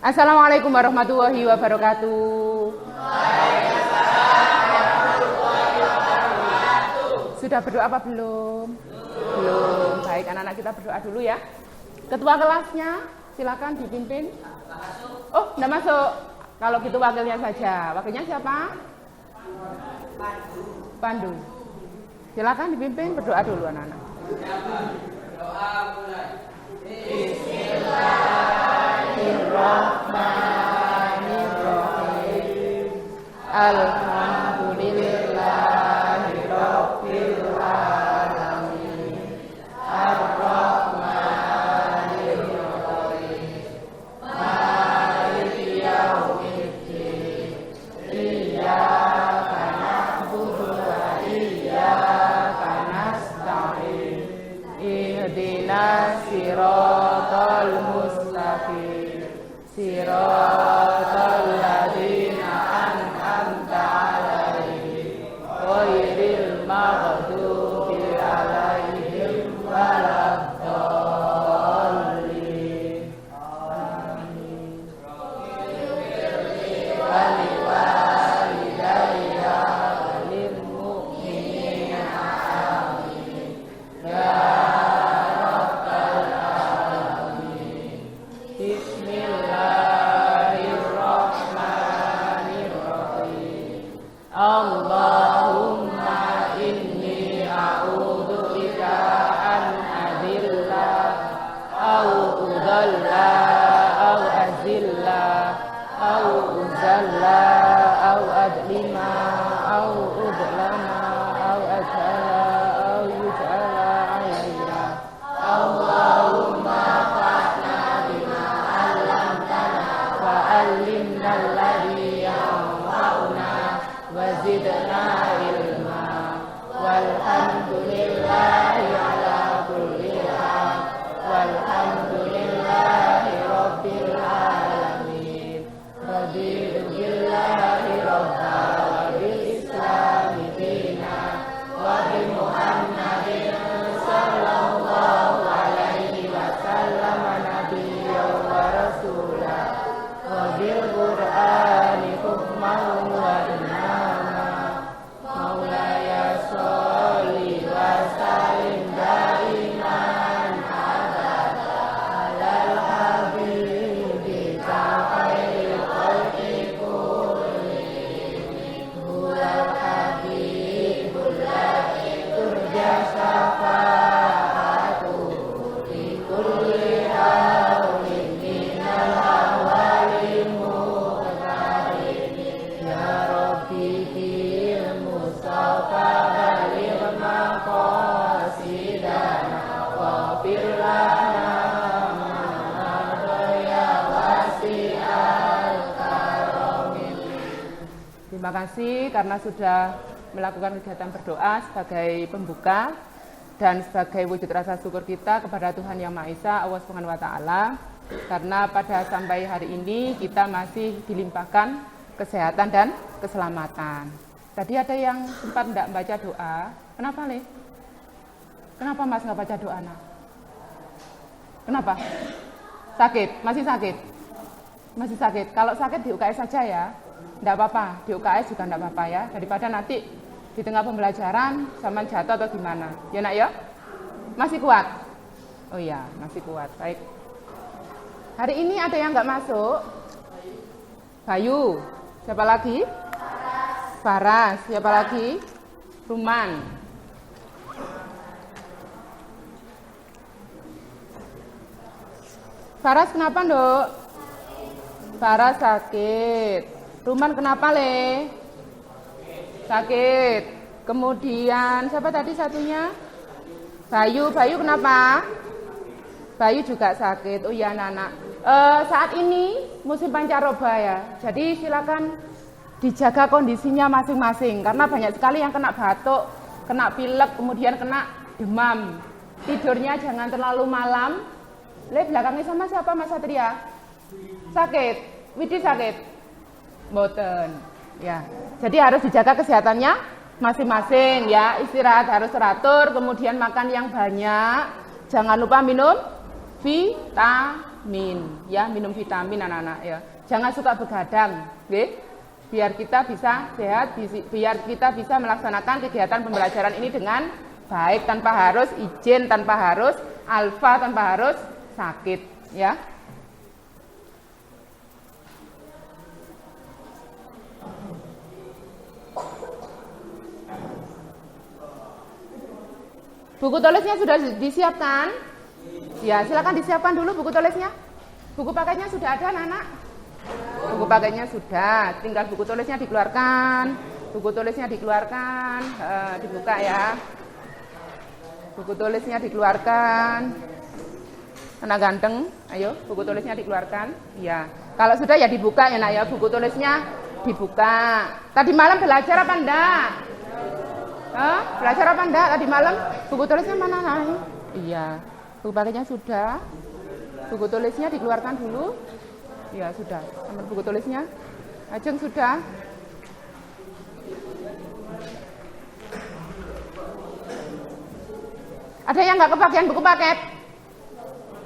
Assalamualaikum warahmatullahi wabarakatuh. Sudah berdoa apa belum? Belum. Baik, anak-anak kita berdoa dulu ya. Ketua kelasnya silakan dipimpin. Oh, enggak masuk. Kalau gitu wakilnya saja. Wakilnya siapa? Pandu. Silakan dipimpin, berdoa dulu anak-anak. Berdoa mulai. Bismillahirrahmanirrahim. Alhamdulillahirabbil alamin. Ar-Rahmanir Rahim. Maliki yaumiddin. Iyyaka na'budu wa iyyaka nasta'in. Ihdinas siratal mustaqim. Siratal ladzina an'amta 'alaihim ghairil maghdubi 'alaihim waladdallin. Amin. Waliwalidayya walil mu'minina amin. Ya rabbal alamin. Bismillahirrahmanirrahim. Allahumma inni a'udzu bika an adilla au udalla au azilla au uzalla au adlima au udlama au ajala au yujala alayya. Allahumma fa'na bima 'allamtana wa 'allimna alladhi yanfa'una wa zidna ilma. Walhamdulillahi ala kulli hal. Walhamdulillahi rabbil alamin. Raditu billahi rabba wa bil islami dina wa bi Muhammadin sallallahu alaihi wasallam nabiyyan wa rasulah wa bil qur'ani hukman wa imama. Maulaya sholli wa sallim daiman abada alal habibika khairil khalqi kullihim. Huwal habibul ladzi turja syafa'atuhu fi kulli hawlin minal awwalil muqtarin. Ya Rabbi bil Mustafa baligh maqasidana waghfir lana ya wasi'al karamil. Terima kasih karena sudah melakukan kegiatan berdoa sebagai pembuka dan sebagai wujud rasa syukur kita kepada Tuhan Yang Maha Esa, Allah Subhanahu wa taala, karena pada sampai hari ini kita masih dilimpahkan kesehatan dan keselamatan. Tadi ada yang sempat tidak baca doa. Kenapa, Le? Kenapa Mas nggak baca doa, Nak? Kenapa? Sakit? Masih sakit? Masih sakit. Kalau sakit di UKS saja ya. Tidak apa-apa, di UKS juga tidak apa-apa ya. Daripada nanti di tengah pembelajaran sama jatuh atau gimana. Ya Nak ya? Masih kuat? Oh iya, masih kuat. Baik. Hari ini ada yang nggak masuk? Bayu. Siapa lagi? Faras. Siapa lagi? Ruman. Faras kenapa, Nduk? Faras sakit. Ruman kenapa, Le? Sakit. Kemudian siapa tadi satunya? Bayu. Bayu kenapa? Bayu juga sakit. Oh iya, anak-anak. Saat ini musim pancaroba ya. Jadi silakan dijaga kondisinya masing-masing karena banyak sekali yang kena batuk, kena pilek, kemudian kena demam. Tidurnya jangan terlalu malam. Le, belakangnya sama siapa Mas Satria? Sakit. Widi sakit. Mboten. Ya. Jadi harus dijaga kesehatannya masing-masing ya. Istirahat harus teratur, kemudian makan yang banyak. Jangan lupa minum vitamin. vitamin, ya, minum vitamin anak-anak ya. Jangan suka begadang, oke? Biar kita bisa sehat, biar kita bisa melaksanakan kegiatan pembelajaran ini dengan baik, tanpa harus izin, tanpa harus alfa, tanpa harus sakit, ya. Buku tulisnya sudah disiapkan? Ya, silakan disiapkan dulu buku tulisnya. Buku paketnya sudah ada, anak-anak? Buku paketnya sudah, tinggal buku tulisnya dikeluarkan. Buku tulisnya dikeluarkan, dibuka ya. Buku tulisnya dikeluarkan. Anak ganteng, ayo buku tulisnya dikeluarkan. Ya, kalau sudah ya dibuka ya nak ya, buku tulisnya dibuka. Tadi malam belajar apa enggak? Belajar apa enggak tadi malam? Buku tulisnya mana nak? Iya, buku paketnya sudah. Buku tulisnya dikeluarkan dulu. Ya sudah, nomor buku tulisnya. Ajeng sudah. Ada yang nggak kebagian buku paket?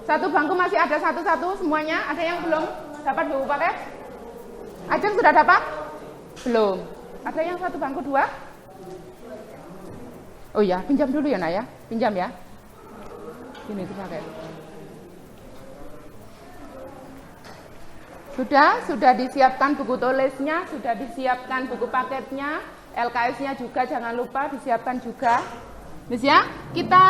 Satu bangku masih ada satu-satu semuanya. Ada yang belum dapat buku paket? Ajeng sudah dapat? Belum. Ada yang satu bangku dua? Oh ya, pinjam dulu ya nak ya. Pinjam ya. Ini itu paket. Sudah disiapkan buku tulisnya, sudah disiapkan buku paketnya, LKS-nya juga jangan lupa disiapkan juga. Mis ya, kita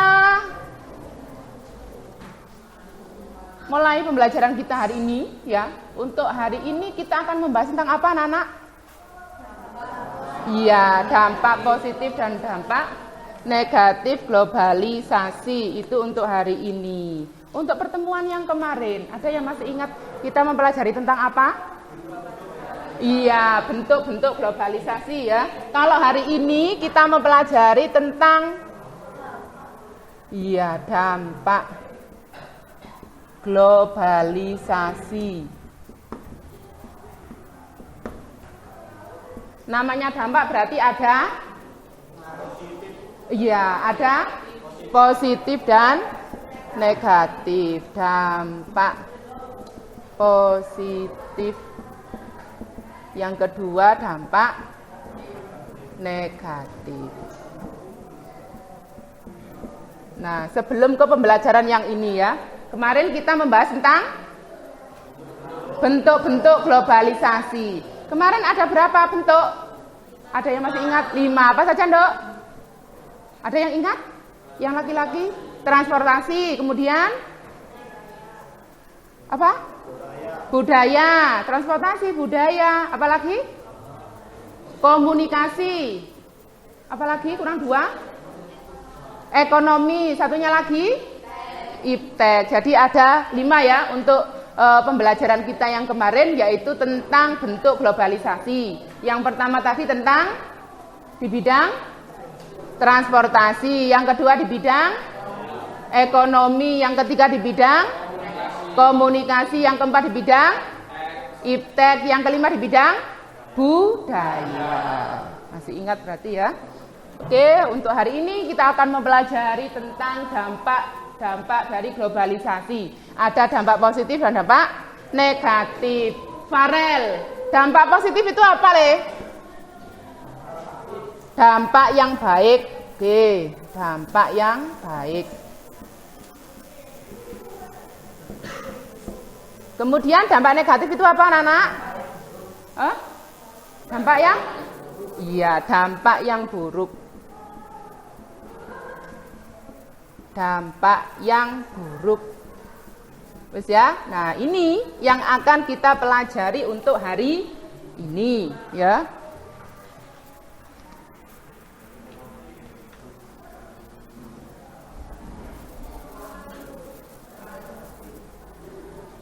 mulai pembelajaran kita hari ini ya. Untuk hari ini kita akan membahas tentang apa anak-anak? Iya, dampak positif dan dampak negatif globalisasi itu untuk hari ini. Untuk pertemuan yang kemarin, ada yang masih ingat kita mempelajari tentang apa? Iya, bentuk-bentuk globalisasi ya. Kalau hari ini kita mempelajari tentang dampak globalisasi. Namanya dampak berarti ada ada positif dan negatif. Dampak positif. Yang kedua dampak negatif. Nah, sebelum ke pembelajaran yang ini ya, kemarin kita membahas tentang bentuk-bentuk globalisasi. Kemarin ada berapa bentuk? Ada yang masih ingat? 5. Apa saja, Ndok? Ada yang ingat? Yang laki-laki? Transportasi, kemudian apa? Budaya, transportasi, budaya, apalagi? Komunikasi, apalagi? Kurang 2. Ekonomi, satunya lagi? Iptek. Jadi ada 5 ya untuk pembelajaran kita yang kemarin, yaitu tentang bentuk globalisasi. Yang pertama tadi tentang di bidang transportasi, yang kedua di bidang ekonomi, yang ketiga di bidang komunikasi, yang keempat di bidang iptek, yang kelima di bidang budaya. Masih ingat berarti ya? Oke, untuk hari ini kita akan mempelajari tentang dampak dari globalisasi. Ada dampak positif dan dampak negatif. Farel, dampak positif itu apa, Le? Dampak yang baik. Oke, dampak yang baik. Kemudian dampak negatif itu apa, anak-anak? Dampak yang? Iya, dampak yang buruk. Dampak yang buruk. Wes ya. Nah, ini yang akan kita pelajari untuk hari ini, ya.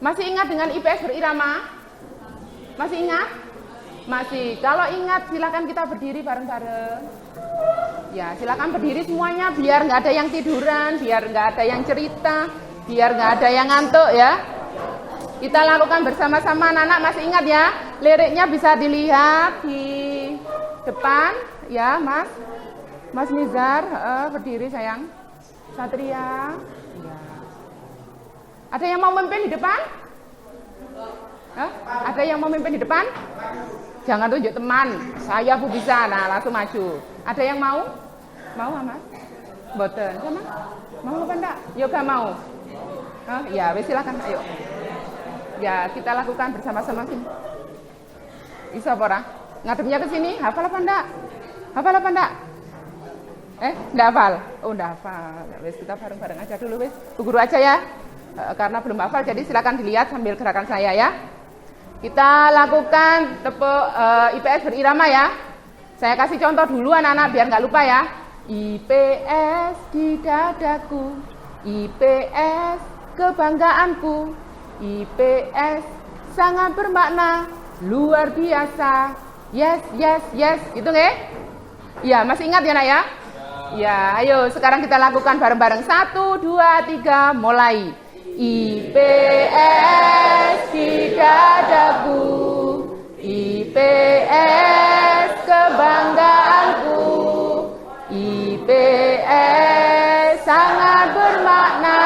Masih ingat dengan IPS berirama? Masih ingat? Masih. Kalau ingat silakan kita berdiri bareng-bareng. Ya, silakan berdiri semuanya biar nggak ada yang tiduran, biar nggak ada yang cerita, biar nggak ada yang ngantuk ya. Kita lakukan bersama-sama, anak-anak. Masih ingat ya? Liriknya bisa dilihat di depan ya, Mas. Mas Nizar, berdiri sayang. Satria. Ya. Ada yang mau memimpin di depan? Hah? Ada yang mau memimpin di depan? Jangan tunjuk teman, saya Bu bisa, nah langsung maju. Ada yang mau? Mau Mas? Boten, sama? Mau apa enggak? Yoga mau? Hah? Ya, wes silakan, ayo. Ya, kita lakukan bersama-sama sini. Bisa apa orang? Ngadepnya ke sini, hafal apa enggak? Hafal apa enggak? Enggak hafal? Oh, enggak hafal. Wes kita bareng-bareng aja dulu, wes. Bu Guru aja ya. Karena belum hafal, jadi silakan dilihat sambil gerakan saya ya. Kita lakukan tepuk IPS berirama ya. Saya kasih contoh dulu anak-anak biar nggak lupa ya. IPS di dadaku, IPS kebanggaanku, IPS sangat bermakna, luar biasa. Yes, yes, yes, gitu nggak? Ya, masih ingat ya nak ya? Ya, ayo sekarang kita lakukan bareng-bareng. 1, 2, 3, mulai. IPS di dadaku, IPS kebanggaanku, IPS sangat bermakna,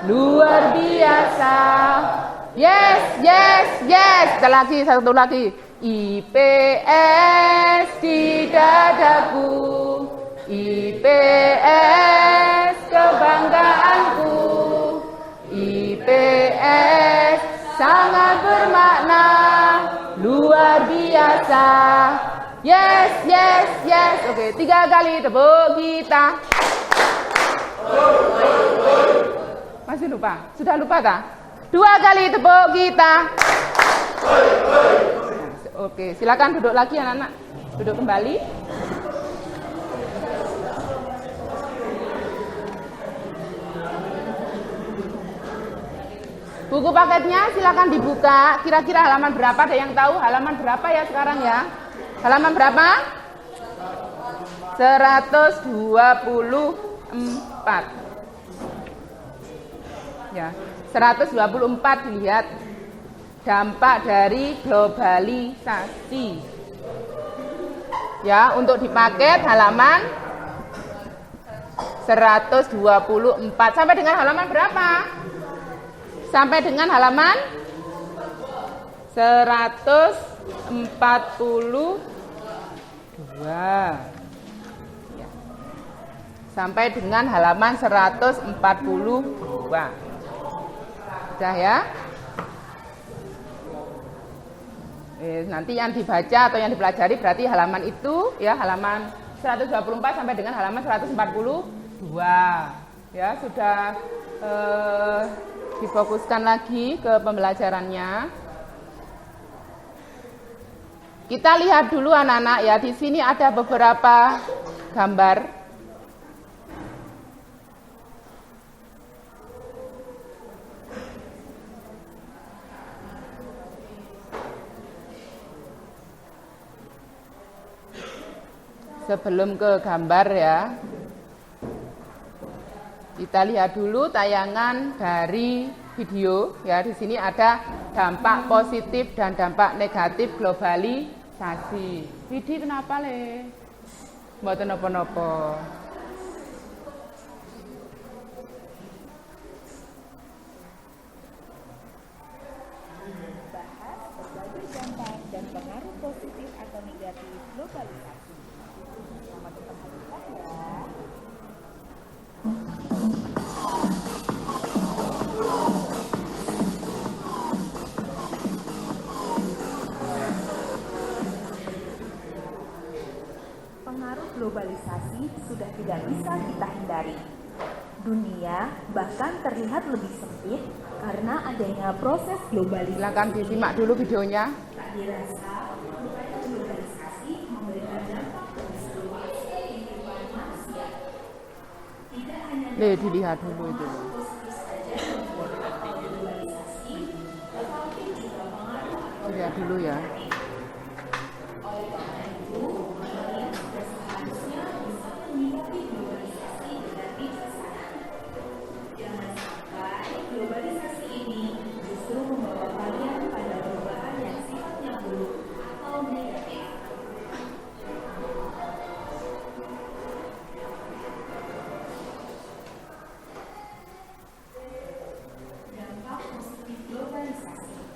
luar biasa. Yes, yes, yes. Satu lagi. IPS di dadaku, IPS kebanggaanku, IPS sangat bermakna, luar biasa. Yes, yes, yes. Oke, 3 kali tepuk kita. Masih lupa? Sudah lupa tak? 2 kali tepuk kita. Oke, silakan duduk lagi anak-anak. Duduk kembali. Buku paketnya silakan dibuka. Kira-kira halaman berapa? Ada yang tahu halaman berapa ya sekarang ya? Halaman berapa? 124. Ya, 124 dilihat. Dampak dari globalisasi. Ya, untuk di paket halaman 124. Sampai dengan halaman berapa? Sampai dengan halaman 142. Ya. Sampai dengan halaman 142. Sudah ya? Nanti yang dibaca atau yang dipelajari berarti halaman itu ya, halaman 124 sampai dengan halaman 142. Ya, sudah difokuskan lagi ke pembelajarannya. Kita lihat dulu anak-anak ya, di sini ada beberapa gambar. Sebelum ke gambar ya, kita lihat dulu tayangan dari video ya. Di sini ada dampak positif dan dampak negatif globalisasi. Widi kenapa le? Mboten napa-napa. Bahas berbagai dampak dan pengaruh positif atau negatif globalisasi. Selamat tetap hadirkan ya. Pengaruh globalisasi sudah tidak bisa kita hindari. Dunia bahkan terlihat lebih sempit karena adanya proses globalisasi. Silakan disimak dulu videonya. Tak dirasa, globalisasi memberikan dampak pada seluruh kehidupan manusia. Tidak hanya Dilihat dulu itu. positif saja globalisasi, tetapi juga pengaruh. Dilihat dulu ya. Oleh karena itu, kalian sudah seharusnya bisa menyikapi globalisasi dengan bijaksana. Jangan sampai globalisasi ini justru membawa kalian pada perubahan yang sifatnya buruk atau negatif. Dampak positif globalisasi.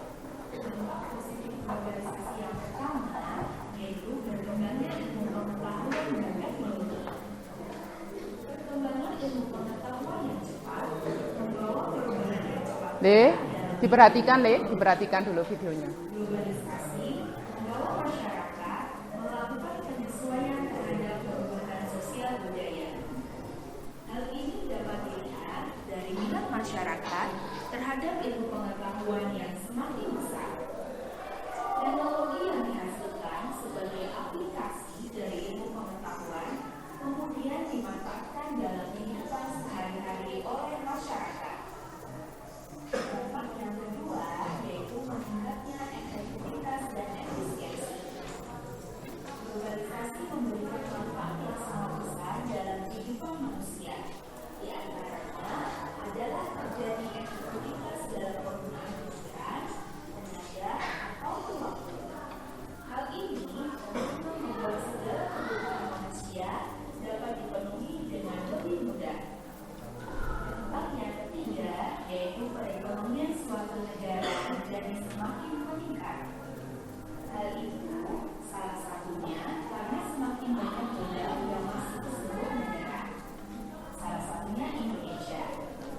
Le, diperhatikan dulu videonya. Globalisasi membawa masyarakat melakukan penyesuaian terhadap perubahan sosial budaya. Hal ini dapat dilihat dari minat masyarakat terhadap ilmu pengetahuan yang semakin besar. Teknologi yang dihasilkan sebagai aplikasi dari ilmu pengetahuan kemudian dimanfaatkan dalam kehidupan sehari-hari oleh masyarakat. Dampak yang kedua yaitu meningkatnya efektivitas dan efisiensi. Globalisasi memberikan manfaat yang sangat besar dalam kehidupan manusia. Di antaranya adalah terjadi efektivitas dalam penggunaan pikiran, tenaga, atau waktu. Hal ini untuk membuat segala kebutuhan manusia dapat dipenuhi dengan lebih mudah. Dampak yang ketiga yaitu perekonomian suatu negara menjadi semakin meningkat. Hal itu salah satunya karena semakin banyak modal yang masuk ke seluruh negara. Salah satunya Indonesia.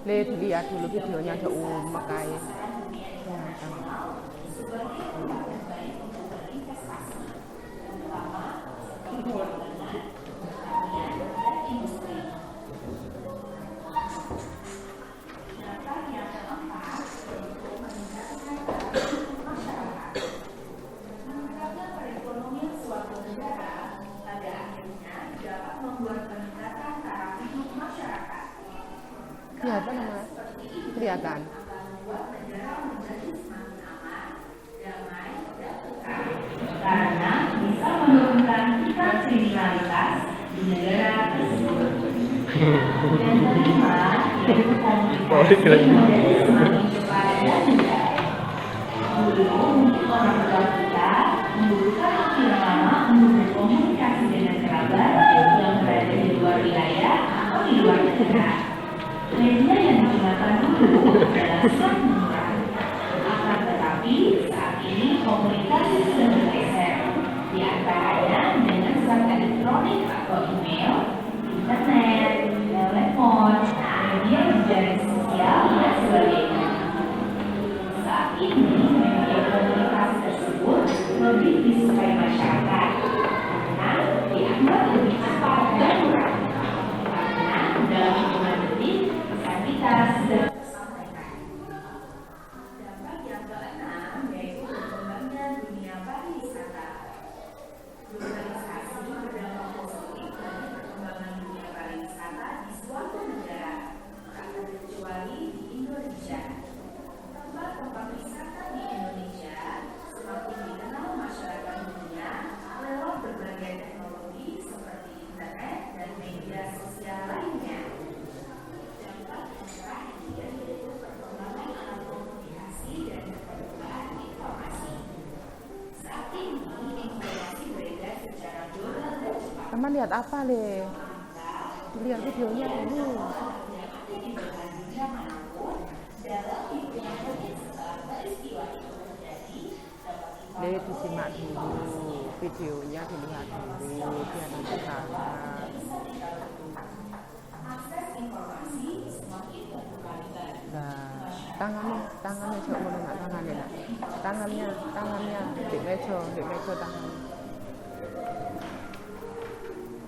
Le, dilihat dulu videonya ada umek kayak. Sebagai tempat terbaik untuk berinvestasi, terutama sektor keuangan, pertanian, dan industri. Dampak yang keempat yaitu meningkatkan taraf hidup masyarakat. Meningkatnya perekonomian suatu negara pada akhirnya dapat membuat peningkatan taraf hidup masyarakat. Kelihatan nama? Kelihatan. Karena bisa menurunkan tingkat kriminalitas di negara tersebut. Dan kelima, yaitu komunikasi menjadi semakin cepat dan mudah. Dulu mungkin orang tua kita membutuhkan waktu yang lama untuk berkomunikasi dengan kerabat yang berada di luar wilayah atau di luar negara. Media yang digunakan dulu adalah sangat murah. Akan tetapi saat ini komunikasi sudah bergeser, di antaranya dengan zat elektronik atau email, internet, telepon, media jejaring sosial, dan sebagainya. Saat ini media komunikasi tersebut lebih disukai masyarakat karena dianggap lebih cepat dan murah. Karena dalam hitungan detik bisa kita sudah tersampaikan. Dampak yang keenam yaitu berkembangnya dunia pariwisata. Globalisasi berdampak positif bagi perkembangan dunia pariwisata di suatu negara, tak terkecuali di Indonesia. Tempat-tempat wisata di Indonesia semakin dikenal masyarakat dunia lewat berbagai teknologi seperti internet dan media sosial lainnya. Dampak yang terakhir yaitu perkembangan alat komunikasi dan keterbukaan informasi. Saat ini informasi beredar secara global dan cepat. Teman lihat apa, Le? Dilihat videonya dulu. Yang ada di belahan dunia manapun dalam hitungan detik setelah peristiwa itu terjadi dapat Le, disimak dulu videonya, dilihat dulu biar nanti salah. akses informasi semakin terbuka lebar. Nah, tangannya coba boleh nggak tangannya nak? Tangannya di meja tangannya.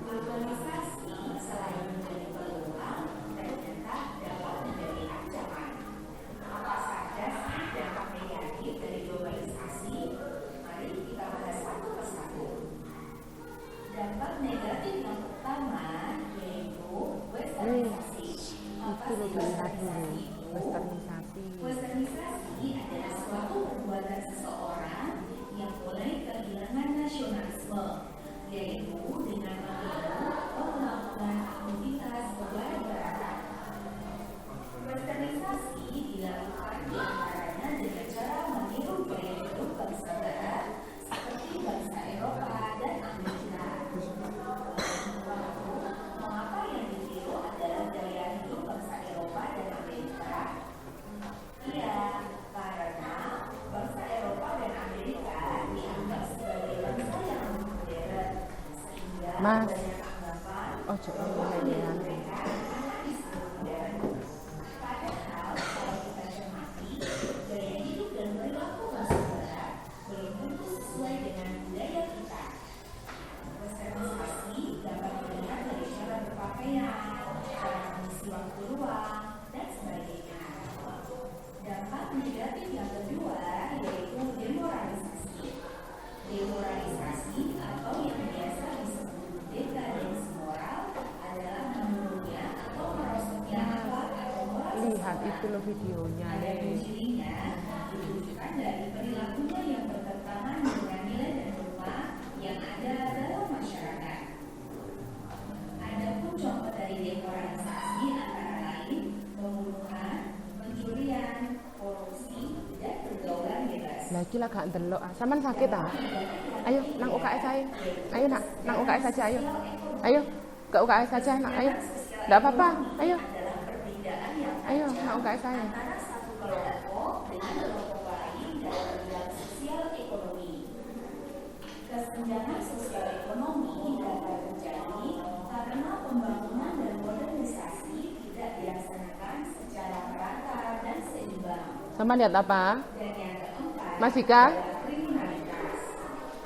Globalisasi selain menjadi peluang, ternyata dapat menjadi ancaman. Apa saja sih dampak negatif dari globalisasi? Mari kita bahas satu persatu. Dampak negatif yang pertama yaitu westernisasi. Itu lo dilihat dulu, westernisasi. Westernisasi adalah suatu perbuatan seseorang yang mulai kehilangan nasionalisme, yaitu dengan meniru atau melakukan aktivitas kebarat-baratan. Westernisasi dilakukan diantaranya dengan cara meniru gaya hidup bangsa barat seperti bangsa Eropa dan Amerika. Mengapa yang ditiru adalah gaya hidup bangsa Eropa dan Amerika? Iya, karena bangsa Eropa dan Amerika dianggap sebagai bangsa yang lebih modern, sehingga Mas, banyak anggapan ojo ngomong-ngomong. mereka anak disebut modern. Padahal kalau kita cermati, lo videonya Ada nih. cirinya ditunjukkan dari perilakunya yang bertentangan dengan nilai dan norma yang ada dalam masyarakat. Adapun contoh dari demoralisasi antara lain pembunuhan, pencurian, korupsi, dan pergaulan bebas. Lagi lah gak ndelok. Saman sakit ah. Ayo nang UKS aja. Ayo nak, nang UKS saja ayo. Ayo ke UKS saja nak, ayo. Enggak apa-apa. Ayo. Adalah perbedaan yang Ayo nang UKS aja. antara satu kelompok dengan kelompok lain dalam bidang sosial ekonomi. Kesenjangan sosial ekonomi dapat terjadi karena pembangunan dan modernisasi tidak dilaksanakan secara merata dan seimbang. Sama lihat apa? Dan yang keempat Mas Dika? adalah kriminalitas.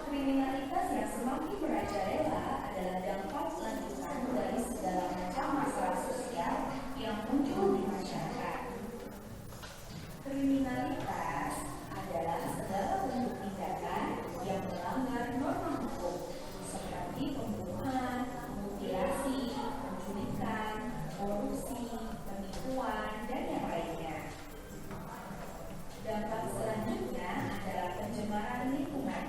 Kriminalitas yang semakin merajalela adalah dampak lanjutan dari segala macam masalah sosial yang muncul di masyarakat. Kriminalitas adalah segala bentuk tindakan yang melanggar norma hukum seperti pembunuhan, mutilasi, penculikan, korupsi, penipuan, dan yang lainnya. Dampak selanjutnya adalah pencemaran lingkungan.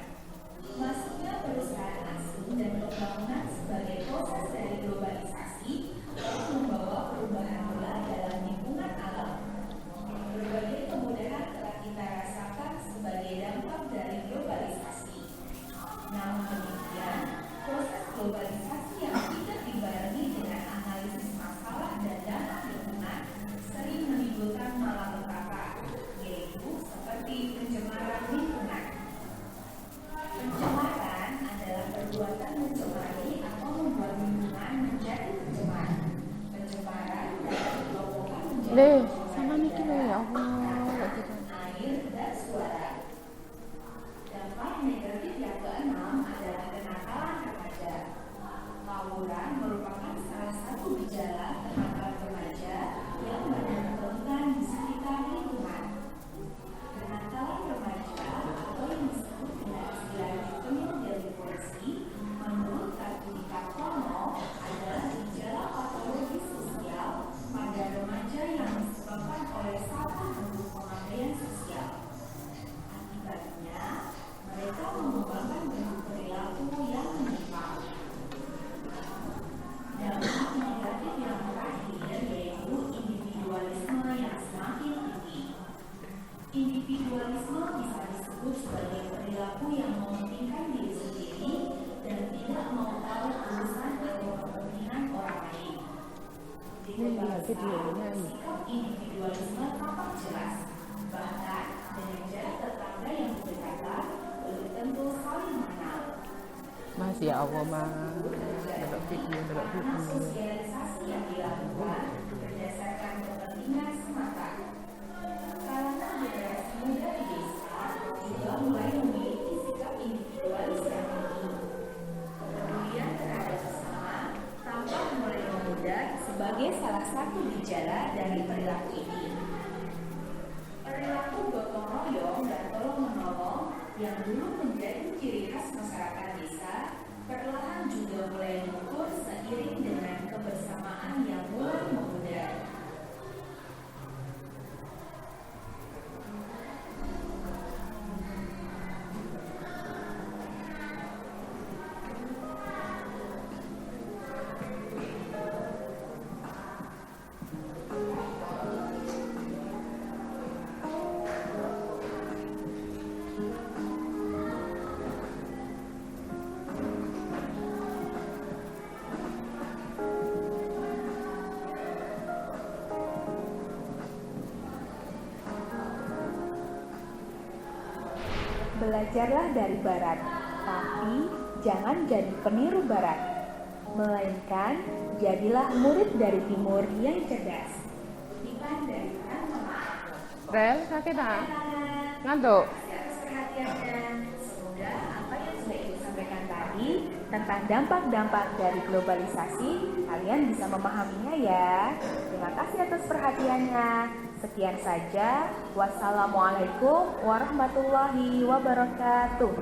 Masuknya perusahaan asing dan pembangunan sebagai proses dari globalisasi telah membawa perubahan pula dalam lingkungan alam. Berbagai kemudahan telah kita rasakan sebagai dampak dari globalisasi. Namun demikian, proses globalisasi yang tidak dibarengi dengan analisis masalah dan dampak lingkungan sering menimbulkan malapetaka, yaitu seperti pencemaran lingkungan. Pencemaran adalah perbuatan mencemari atau membuat lingkungan menjadi tercemar. Pencemaran dapat dikelompokkan menjadi Deh, sama niki lo ya Allah. air, dan suara. Dampak negatif yang keenam adalah kenakalan remaja. Tawuran merupakan salah satu gejala kenakalan remaja yang menemukan di sekitar lingkungan. Kenakalan remaja atau yang disebut dengan istilah juvenile delinquency menurut Kartika Purnomo adalah gejala patologi sosial pada remaja yang disebabkan oleh satu bentuk pengabaian sosial. Akibatnya, mereka mengembangkan bentuk perilaku yang menyimpang. Dampak negatif yang terakhir yaitu individualisme yang semakin tinggi. Individualisme bisa disebut sebagai perilaku yang mementingkan diri sendiri dan tidak mau tahu urusan atau kepentingan orang lain. Di Lihat videonya ini. sikap individualisme tampak jelas, bahkan dengan jarak tetangga yang berdekatan belum tentu saling mengenal. Mas ya Allah mas. Delok video. Karena sosialisasi yang dilakukan berdasarkan kepentingan semata. Karena generasi muda di desa juga mulai memiliki sikap individualis yang tinggi. Kepedulian terhadap sesama tampak mulai memudar sebagai salah satu gejala dari perilaku ini. Perilaku gotong royong dan tolong menolong yang dulu menjadi ciri khas masyarakat desa perlahan juga mulai luntur seiring dengan kebersamaan yang mulai memudar. Belajarlah dari Barat, tapi jangan jadi peniru Barat, melainkan jadilah murid dari Timur yang cerdas. Iklan dari Rel sakit ah? Ngantuk? atas perhatiannya. Semoga apa yang sudah Ibu sampaikan tadi tentang dampak-dampak dari globalisasi kalian bisa memahaminya ya. Terima kasih atas perhatiannya. Sekian saja. Wassalamualaikum warahmatullahi wabarakatuh.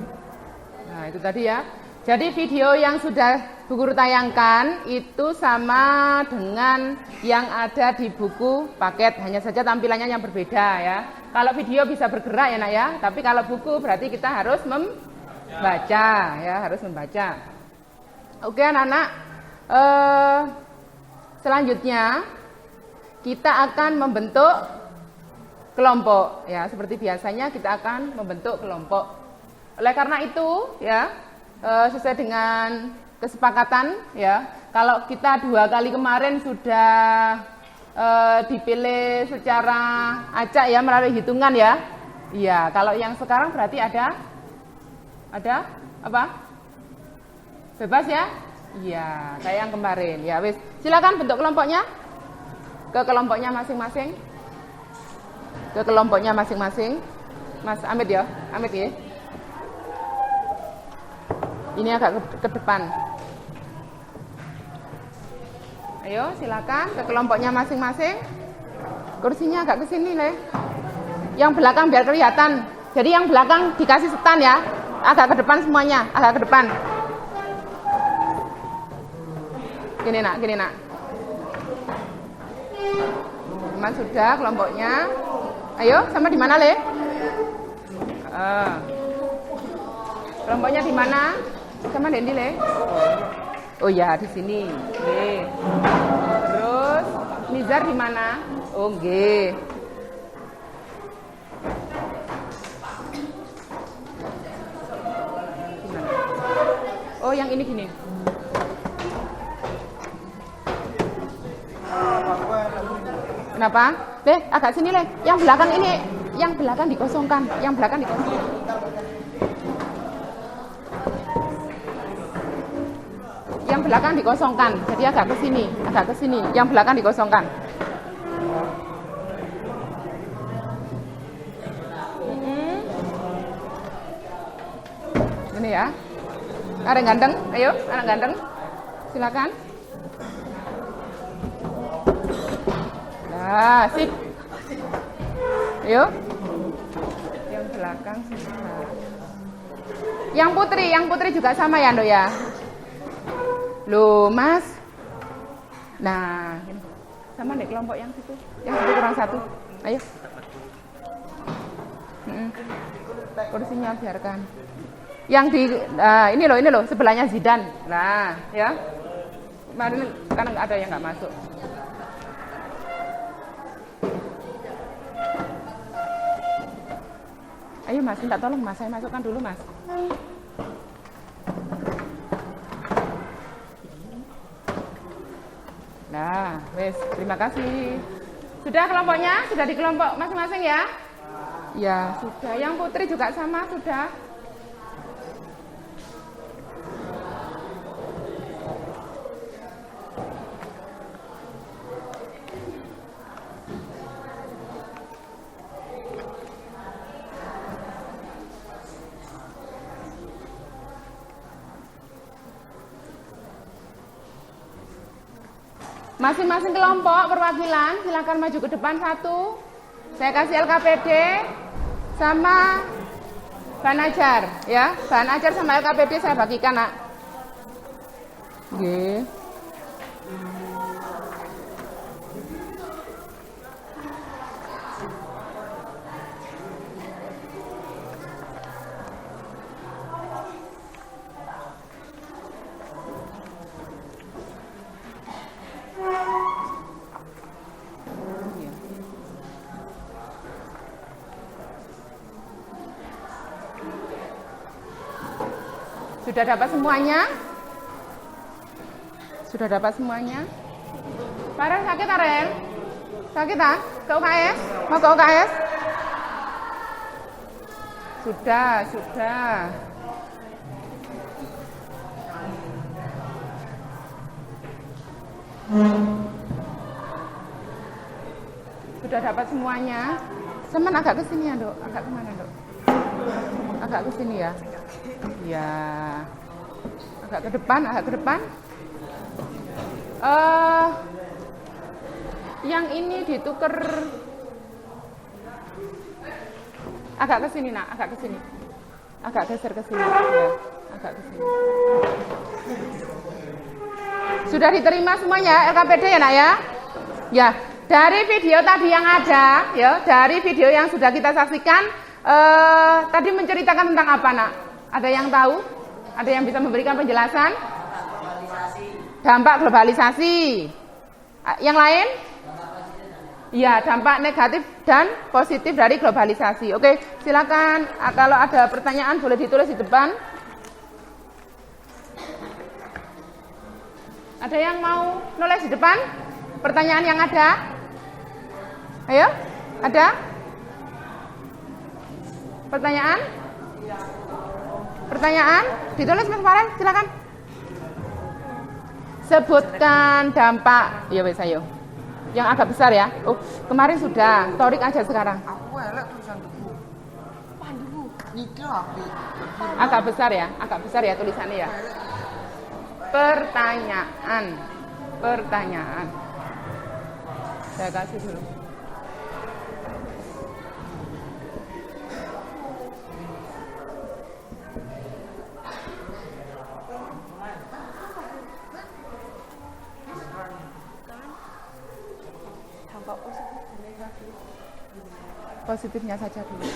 Nah itu tadi ya Jadi video yang sudah Bu Guru tayangkan itu sama dengan yang ada di buku paket, hanya saja tampilannya yang berbeda ya. Kalau video bisa bergerak ya nak ya, tapi kalau buku berarti kita harus membaca ya, harus membaca. Oke anak-anak, selanjutnya kita akan membentuk kelompok ya, seperti biasanya kita akan membentuk kelompok. Oleh karena itu ya, sesuai dengan kesepakatan ya, kalau kita 2 kali kemarin sudah dipilih secara acak ya, melalui hitungan ya. Iya, kalau yang sekarang berarti ada apa? Bebas ya? Iya, kayak yang kemarin. Ya wis, silakan bentuk kelompoknya. Ke kelompoknya masing-masing. Ke kelompoknya masing-masing. Mas Amit ya, Amit ya. Ini agak ke depan. Ayo silakan ke kelompoknya masing-masing. Kursinya agak ke sini Le. Yang belakang biar kelihatan. Jadi yang belakang dikasih setan ya. Agak ke depan semuanya, agak ke depan. Gini nak, gini nak. Teman sudah kelompoknya. Ayo, sama di mana Le? Kelompoknya di mana? Sama Dendi Le? Oh ya, di sini. Oke. Terus Nizar di mana? Oh, nggih. Oh, yang ini gini. Kenapa? Le, agak sini Le. Yang belakang ini, yang belakang dikosongkan, yang belakang dikosongkan. Yang belakang dikosongkan, jadi agak ke sini, agak ke sini. Yang belakang dikosongkan. Ini ya. Ada yang ganteng? Ayo, anak ganteng. Silakan. Nah, sip. Ayo. Yang belakang sudah. Yang putri juga sama ya, Ndok ya? Loh, Mas. Nah, ini. Sama nih kelompok yang situ. Yang situ kurang 1. Ayo. Kursinya biarkan. Yang di ini loh sebelahnya Zidan. Nah, ya. Kemarin kan ada yang nggak masuk. Ayo Mas, minta tolong Mas, saya masukkan dulu Mas. Nah, wes, terima kasih. Sudah kelompoknya? Sudah di kelompok masing-masing ya? Ya, sudah. Yang putri juga sama, sudah. Masing-masing kelompok perwakilan silakan maju ke depan 1. Saya kasih LKPD sama bahan ajar ya. Bahan ajar sama LKPD saya bagikan nak. Nggih. Sudah dapat semuanya? Sudah dapat semuanya? Farel sakit Arel? Sakit ah? Ke UKS? Mau ke UKS? Sudah. Sudah dapat semuanya? Semen agak ke sini ya, Dok. Agak kemana, Dok? Agak ke sini ya. Ya. Agak ke depan. Yang ini ditukar agak ke sini, Nak, agak ke sini. Agak geser ke sini. Ya, agak ke sini. Sudah diterima semuanya LKPD ya nak ya? Ya, dari video tadi yang ada, ya, dari video yang sudah kita saksikan, tadi menceritakan tentang apa nak? Ada yang tahu? Ada yang bisa memberikan penjelasan? Dampak globalisasi. Yang lain? Ya, dampak negatif dan positif dari globalisasi. Oke, silakan. Kalau ada pertanyaan boleh ditulis di depan. Ada yang mau nulis di depan? Pertanyaan yang ada? Ayo, ada? Pertanyaan? Pertanyaan? Ditulis Mas Farel, silakan. Sebutkan dampak. Ya wes ayo. Yang agak besar ya. Oh, kemarin sudah. Torik aja sekarang. Aku elek tulisan buku. Pandu, nyicil api. Agak besar ya, tulisannya ya. Pertanyaan. Saya kasih dulu. Positifnya saja dulu.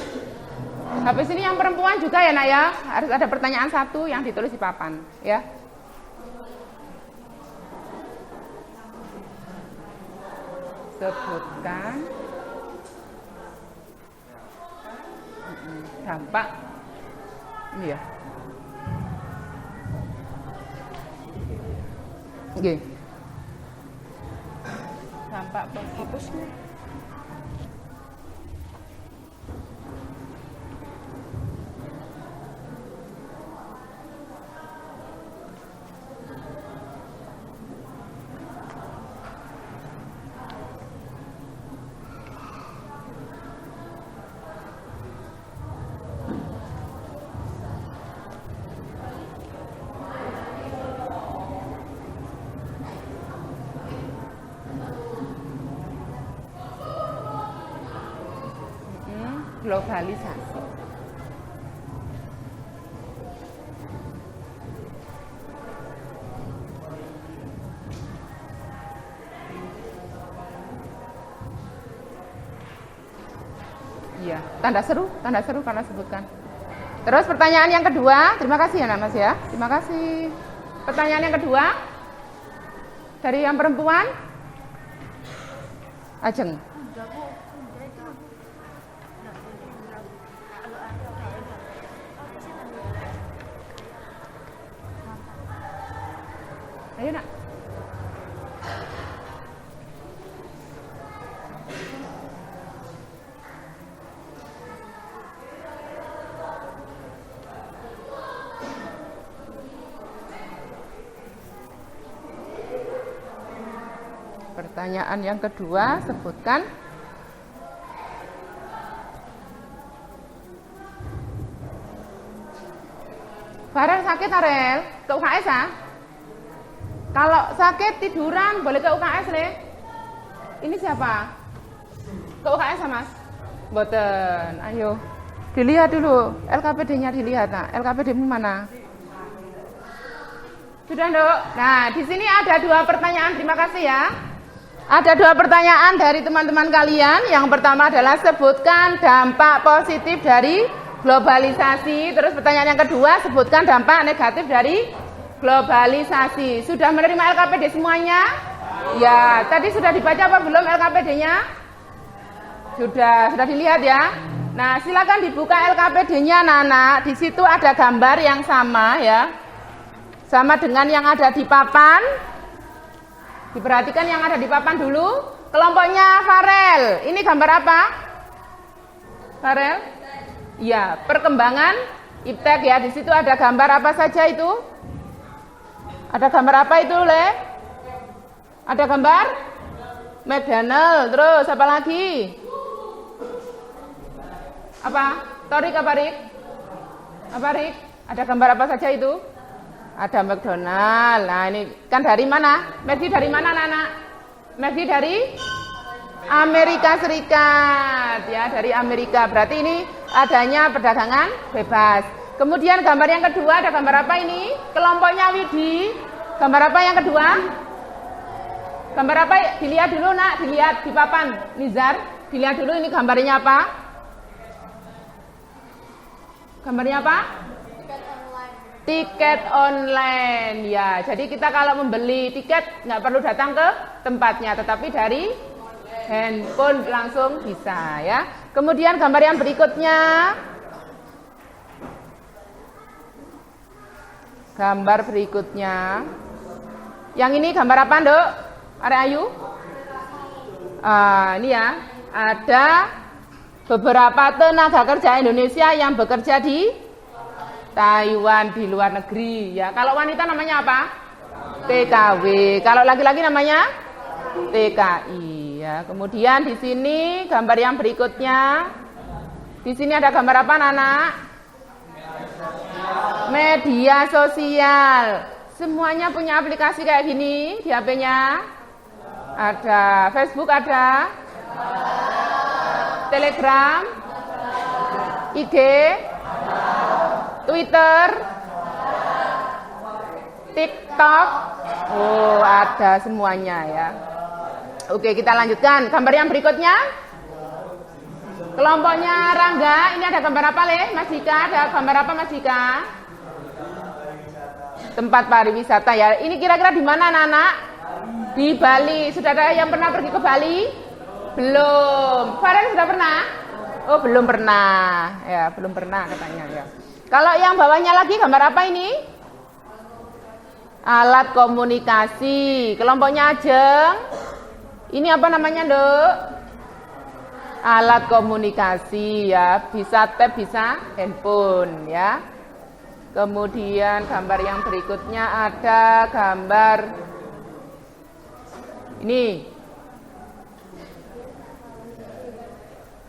Habis ini yang perempuan juga ya nak ya, harus ada pertanyaan satu yang ditulis di papan ya. Sebutkan dampak ini ya. Oke. Dampak positifnya. Globalisasi. Iya, tanda seru karena sebutkan. Terus pertanyaan yang kedua, terima kasih ya Mas ya. Terima kasih. Pertanyaan yang kedua dari yang perempuan, Ajeng. Ayo nak. Pertanyaan yang kedua, sebutkan Farel sakit Farel, ke UKS ah? Kalau sakit tiduran boleh ke UKS le? Ini siapa? Ke UKS Mas? Boten, ayo dilihat dulu LKPD-nya dilihat nak. LKPD-mu mana? Sudah Dok. Nah di sini ada 2 pertanyaan. Terima kasih ya. Ada 2 pertanyaan dari teman-teman kalian. Yang pertama adalah sebutkan dampak positif dari globalisasi. Terus pertanyaan yang kedua, sebutkan dampak negatif dari globalisasi. Sudah menerima LKPD semuanya? Ya, tadi sudah dibaca apa belum LKPD-nya? Sudah dilihat ya. Nah, silakan dibuka LKPD-nya Nana. Di situ ada gambar yang sama ya. Sama dengan yang ada di papan. Diperhatikan yang ada di papan dulu. Kelompoknya Farel. Ini gambar apa? Farel? Ya, perkembangan iptek ya. Di situ ada gambar apa saja itu? Ada gambar apa itu, Le? Ada gambar McDonald. Terus apa lagi? Apa? Torik apa Rik? Apa Rik? Ada gambar apa saja itu? Ada McDonald. Nah, ini kan dari mana? McD dari mana, Nana? McD dari Amerika Serikat. Ya, dari Amerika. Berarti ini adanya perdagangan bebas. Kemudian gambar yang kedua ada gambar apa ini? Kelompoknya Widi. Gambar apa yang kedua? Gambar apa? Dilihat dulu nak, dilihat di papan. Nizar, dilihat dulu ini gambarnya apa? Gambarnya apa? Tiket online. Ya, jadi kita kalau membeli tiket nggak perlu datang ke tempatnya, tetapi dari handphone langsung bisa ya. Kemudian gambar yang berikutnya. Gambar berikutnya. Yang ini gambar apa, Nduk? Arek Ayu? Ini ya. Ada beberapa tenaga kerja Indonesia yang bekerja di Taiwan, di luar negeri ya. Kalau wanita namanya apa? TKW. Kalau laki-laki namanya TKI ya. Kemudian di sini gambar yang berikutnya. Di sini ada gambar apa, Nana? Media sosial. Semuanya punya aplikasi kayak gini di HP-nya. Ada Facebook, ada Telegram, IG, Twitter, TikTok. Oh, ada semuanya ya. Oke, kita lanjutkan. Gambar yang berikutnya. Kelompoknya Rangga, ini ada gambar apa, Le? Mas Dika, ada gambar apa, Mas Dika? Tempat pariwisata ya. Ini kira-kira di mana, Nana? Di Bali. Sudah ada yang pernah pergi ke Bali? Belum. Farel sudah pernah? Oh, belum pernah. Ya, belum pernah katanya ya. Kalau yang bawahnya lagi gambar apa ini? Alat komunikasi. Kelompoknya Ajeng. Ini apa namanya, Nduk? Alat komunikasi ya, bisa tab, bisa handphone ya. Kemudian gambar yang berikutnya ada gambar ini.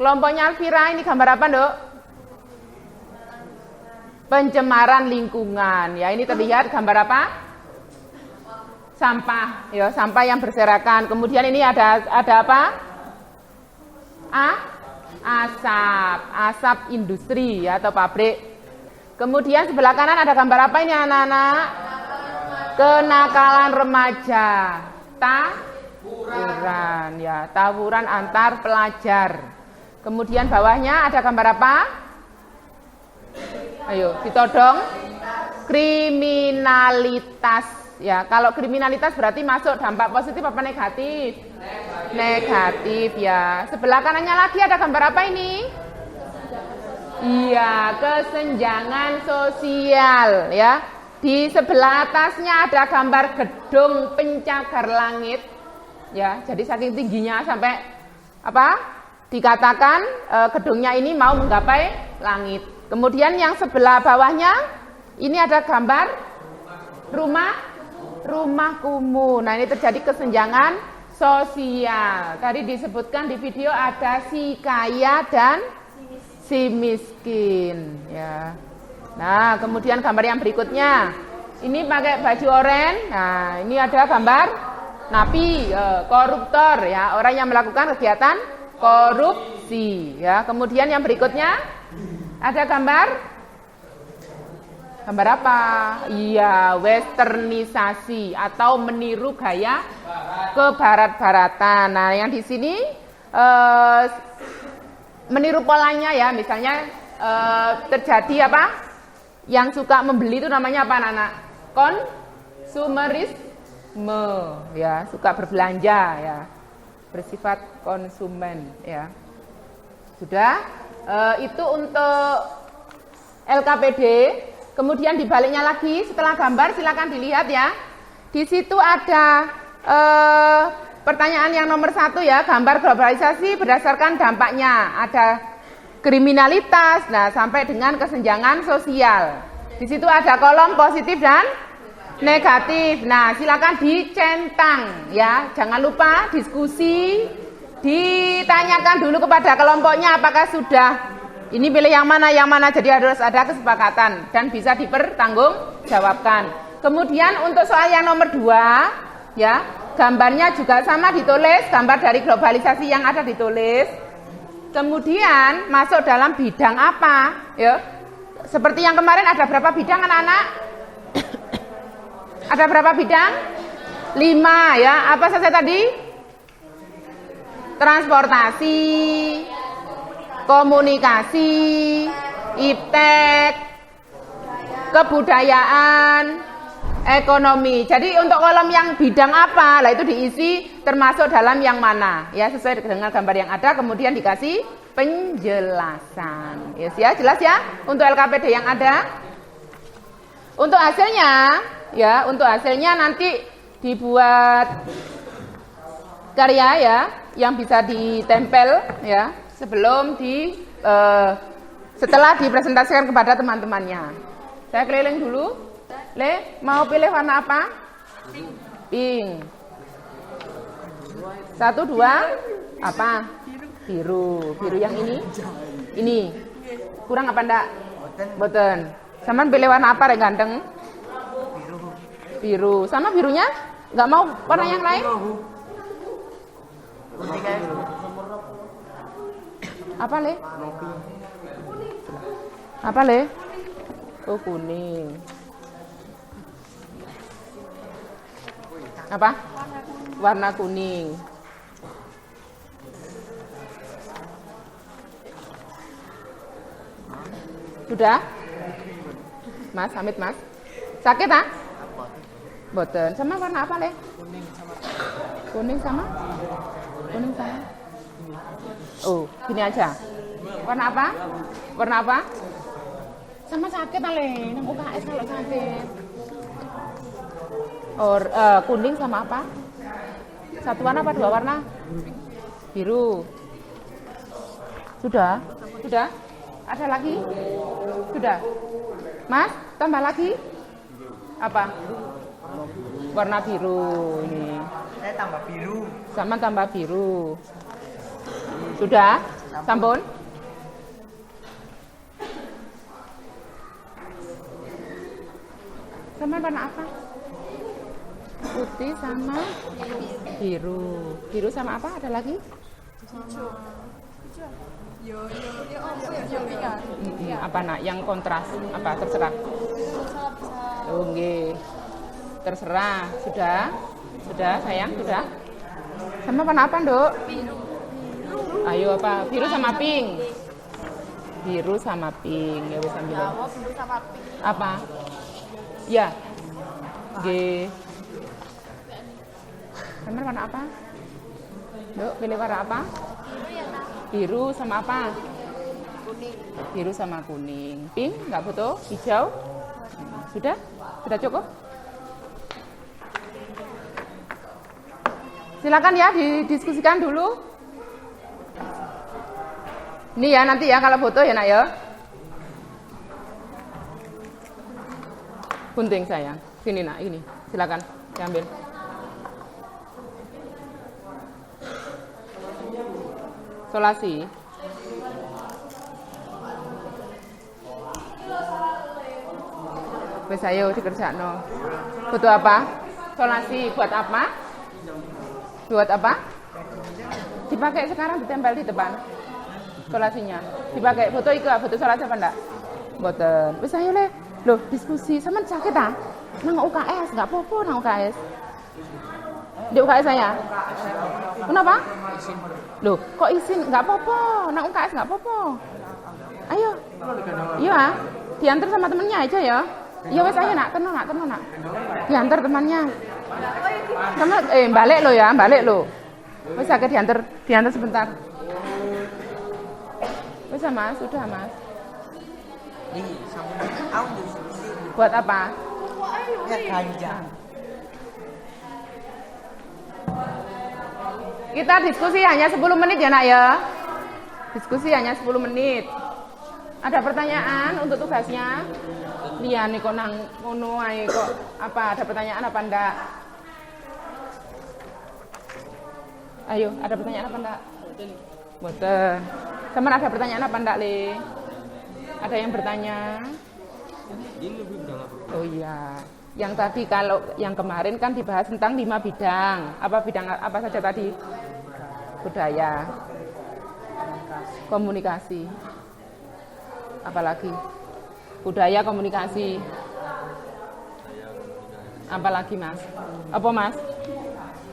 Kelompoknya Alvira, ini gambar apa, Nduk? Pencemaran lingkungan ya. Ini terlihat gambar apa? Sampah ya, sampah yang berserakan. Kemudian ini ada apa? Asap industri ya, atau pabrik. Kemudian sebelah kanan ada gambar apa ini, anak-anak? Kenakalan remaja, tawuran ya, tawuran antar pelajar. Kemudian bawahnya ada gambar apa? Ayo ditodong. Kriminalitas ya. Kalau kriminalitas berarti masuk dampak positif apa negatif? Negatif ya. Sebelah kanannya lagi ada gambar apa ini? Iya, kesenjangan sosial ya. Di sebelah atasnya ada gambar gedung pencagar langit ya. Jadi saking tingginya sampai apa? Dikatakan gedungnya ini mau menggapai langit. Kemudian yang sebelah bawahnya ini ada gambar rumah kumuh. Nah, ini terjadi kesenjangan sosial. Tadi disebutkan di video ada si kaya dan si miskin ya. Nah, kemudian gambar yang berikutnya. Ini pakai baju oranye. Nah, ini ada gambar napi, koruptor ya, orang yang melakukan kegiatan korupsi ya. Kemudian yang berikutnya ada gambar apa? Iya, westernisasi atau meniru gaya kebarat-baratan. Nah, yang di sini meniru polanya ya, misalnya terjadi apa? Yang suka membeli itu namanya apa, anak-anak? Konsumerisme ya, suka berbelanja ya, bersifat konsumen ya. Sudah, itu untuk LKPD. Kemudian dibaliknya lagi setelah gambar, silakan dilihat ya. Di situ ada pertanyaan yang nomor 1 ya, gambar globalisasi berdasarkan dampaknya. Ada kriminalitas, nah sampai dengan kesenjangan sosial. Di situ ada kolom positif dan negatif. Nah, silakan dicentang ya. Jangan lupa diskusi, ditanyakan dulu kepada kelompoknya apakah sudah ini pilih yang mana, jadi harus ada kesepakatan dan bisa dipertanggungjawabkan. Kemudian untuk soal yang nomor 2 ya, gambarnya juga sama ditulis, gambar dari globalisasi yang ada ditulis. Kemudian masuk dalam bidang apa ya? seperti yang kemarin ada berapa bidang anak-anak? Ada berapa bidang? 5 ya. Apa saja tadi? Transportasi, komunikasi, iptek, kebudayaan, ekonomi. Jadi untuk kolom yang bidang apa, lah itu diisi termasuk dalam yang mana ya, sesuai dengan gambar yang ada, kemudian dikasih penjelasan. Yes, ya, jelas ya untuk LKPD yang ada. Untuk hasilnya ya, untuk hasilnya nanti dibuat karya ya yang bisa ditempel ya sebelum setelah dipresentasikan kepada teman-temannya. Saya keliling dulu. Le, mau pilih warna apa? Pink. 1, 2, apa? Biru. Biru yang ini? Ini. Kurang apa enggak? Boten. Saman pilih warna apa rek ganteng? Biru. Sama birunya? Enggak mau warna yang lain? Apa le? Apa le? Oh kuning. Apa? Warna kuning. Sudah? Mas, Hamid mas. Sakit ah? Boten. Sama warna apa le? Kuning sama? Kuning sama? Oh, gini aja. Warna apa? Warna apa? Sama sakit ale, nang UKS kalau sakit. Kuning sama apa? Satu warna apa dua warna? Biru. Sudah? Sudah? Ada lagi? Sudah? Mas, tambah lagi? Apa? Warna biru ini. Saya tambah biru. Sama tambah biru. Sudah? Sampun? Sama warna apa? Putih sama biru. Biru sama apa? Ada lagi? Apa nak? Yang kontras? Apa? Terserah. Oke. Terserah. Sudah? Sudah sayang? Sudah? Sama warna apa, Nduk? Biru. Ayo apa? Biru sama pink. Biru sama pink. Ya bisa bilang. Biru sama pink. Apa? Ya. G. Sama warna apa? Nduk, pilih warna apa? Biru sama apa? Kuning. Biru sama kuning. Pink, nggak butuh? Hijau? Sudah? Sudah cukup? Silakan ya didiskusikan dulu. Ini ya nanti ya kalau foto ya nak ya. Gunting sayang. Sini nak, ini. Silakan diambil. Solasi. Wes ayo dikerjakno. Butuh apa? Solasi buat apa? Buat apa? Dipakai sekarang ditempel di depan. Solasinya. Dipakai foto iku, foto solasi apa enggak? Mboten. Wes ayo le. Loh, diskusi sama sakit ah? Nang UKS enggak apa-apa nang UKS. Di UKS saya. Kenapa? Loh, kok izin? Nggak apa-apa, nang UKS nggak apa-apa. Ayo. Iya, diantar sama temennya aja ya. Iya wes ayo nak, tenang nak. Diantar temannya. Sama balik lo ya, balik lo. Wes agak diantar sebentar. Wes Mas, sudah Mas. Buat apa? Ya ganja. Kita diskusi hanya 10 menit ya nak ya. Diskusi hanya 10 menit. Ada pertanyaan untuk tugasnya? Lian nih kok nang ngono ae kok apa? Ada pertanyaan apa enggak? Ayo, ada pertanyaan apa enggak? Boten. Teman ada pertanyaan apa enggak, Le? Ada yang bertanya? Oh iya. Yang tadi kalau yang kemarin kan dibahas tentang 5 bidang. Apa bidang apa saja tadi? Budaya, komunikasi, apalagi Budaya komunikasi. Apa lagi Mas? Apa Mas?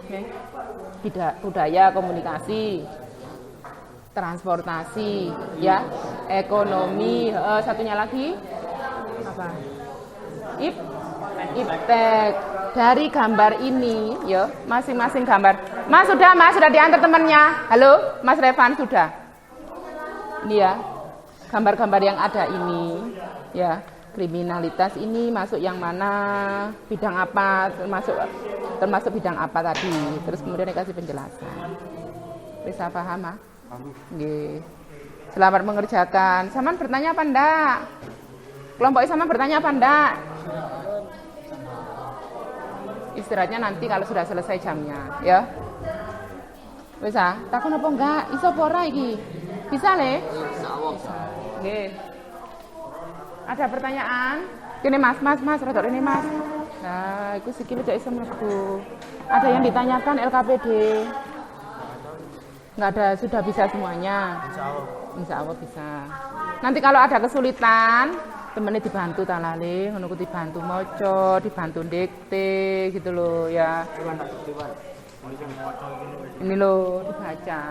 Oke. Budaya komunikasi, transportasi, ya, ekonomi. Satunya lagi apa? Iptek. Dari gambar ini, ya, masing-masing gambar. Mas sudah diantar temannya. Halo, Mas Revan sudah. Ini ya, gambar-gambar yang ada ini, ya, kriminalitas ini masuk yang mana, bidang apa, termasuk bidang apa tadi. Terus kemudian dikasih penjelasan. Bisa paham, ah? Nggih. Selamat mengerjakan. Saman bertanya apa enggak? Kelompok Saman bertanya apa enggak? Istirahatnya nanti kalau sudah selesai jamnya, ya. Bisa? Takon apa enggak? Iso apa ora iki? Bisa, Le? Nggih. Ada pertanyaan? Kene Mas, rodok ini Mas. Nah, iku sikile cek iso mlebu. Ada yang ditanyakan LKPD? Enggak ada, sudah bisa semuanya. Insya Allah bisa. Nanti kalau ada kesulitan, temennya dibantu talale, ngono ku dibantu maca, dibantu dikte gitu loh ya. Ini loh dibaca.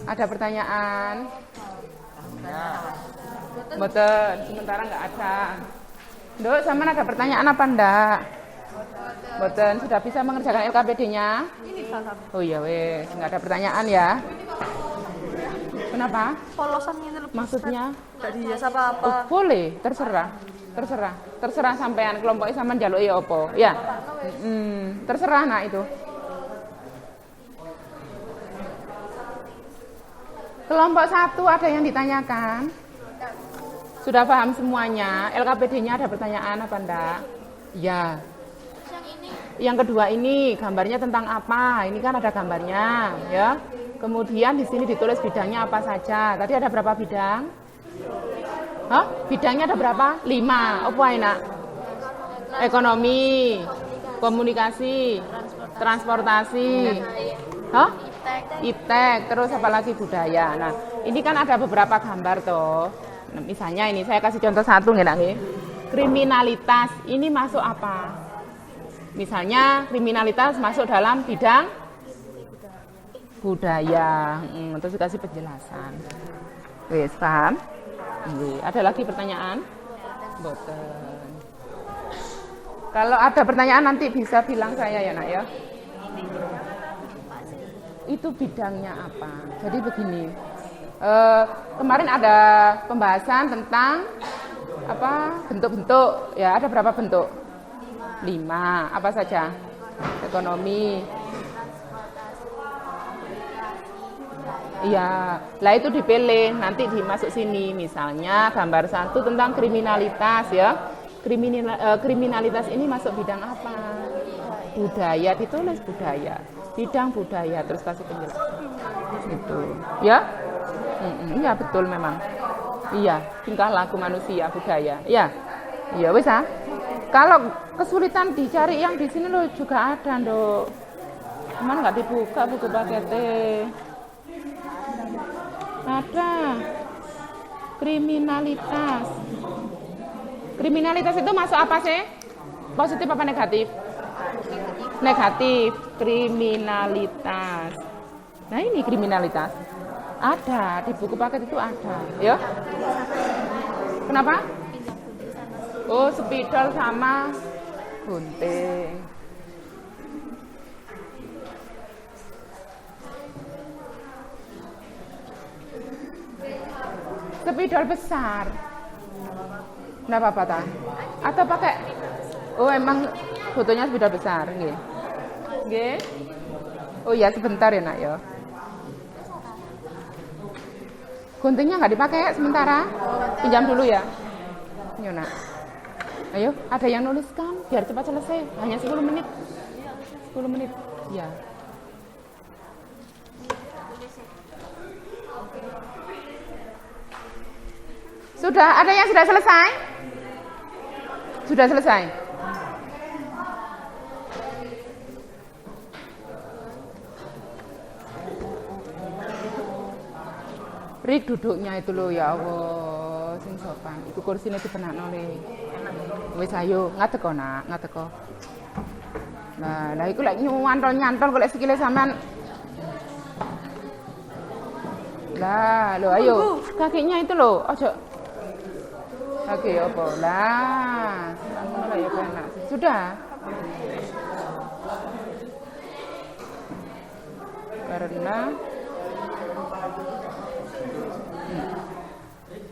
Ada pertanyaan? Mboten, sementara nggak ada. Nduk, sama ada pertanyaan apa ndak? Mboten, sudah bisa mengerjakan LKPD-nya? Oh iya wes, nggak ada pertanyaan ya. Kenapa? Polosan ini Maksudnya? Gak dihias apa-apa. Oh, boleh, terserah sampean kelompoknya sama njaluk ya apa? Ya. Terserah nak itu. Kelompok 1 ada yang ditanyakan? Sudah paham semuanya? LKPD-nya ada pertanyaan apa enggak? Ya. Yang kedua ini gambarnya tentang apa? Ini kan ada gambarnya, ya. Kemudian di sini ditulis bidangnya apa saja. Tadi ada berapa bidang? Hah? Bidangnya ada berapa? 5. Apa enak? Ekonomi, komunikasi, transportasi. Hah? Iptek. Terus apa lagi? Budaya. Nah, ini kan ada beberapa gambar toh. Nah, misalnya ini saya kasih contoh satu nggih. Kriminalitas ini masuk apa? Misalnya kriminalitas masuk dalam bidang budaya, terus dikasih penjelasan. Wes, paham? Ada lagi pertanyaan? Boten. Kalau ada pertanyaan nanti bisa bilang saya ya nak ya. Itu bidangnya apa? Jadi begini, kemarin ada pembahasan tentang apa bentuk-bentuk, ya ada berapa bentuk? 5. Apa saja? Ekonomi. Iya, lah itu dipilih, nanti dimasuk sini. Misalnya gambar 1 tentang kriminalitas ya. Kriminalitas ini masuk bidang apa? Budaya, ditulis budaya. Bidang budaya, terus kasih penjelasan. Itu, ya? Iya betul memang. Iya, tingkah laku manusia, budaya. Iya, iya wes ah. Kalau kesulitan dicari yang di sini lo juga ada, Nduk. Cuman nggak dibuka buku paketnya. Ada kriminalitas. Kriminalitas itu masuk apa sih? Positif apa negatif? Negatif. Kriminalitas. Nah ini kriminalitas. Ada di buku paket itu ada, ya. Kenapa? Oh, spidol sama gunting. Spidol besar. Enggak apa-apa ta? Atau pakai oh emang fotonya spidol besar nggih. Nggih. Oh ya sebentar ya nak ya. Guntingnya nggak dipakai sementara. Pinjam dulu ya. Yo nak. Ayo, ada yang nuliskan biar cepat selesai. Hanya 10 menit. 10 menit. Ya. Sudah, ada yang sudah selesai? Sudah selesai? Rik duduknya itu loh ya Allah. sing sopan. Iku kursine dipenakno le. Wis ayo ngadeg kok nak, ngadeg kok. Nah, lah iku lek nyantol kok lek sikile sampean. Lah, lo ayo. Kakinya itu lo, ojo. Kaki apa? Lah, ngono lah ya enak. Sudah. Karena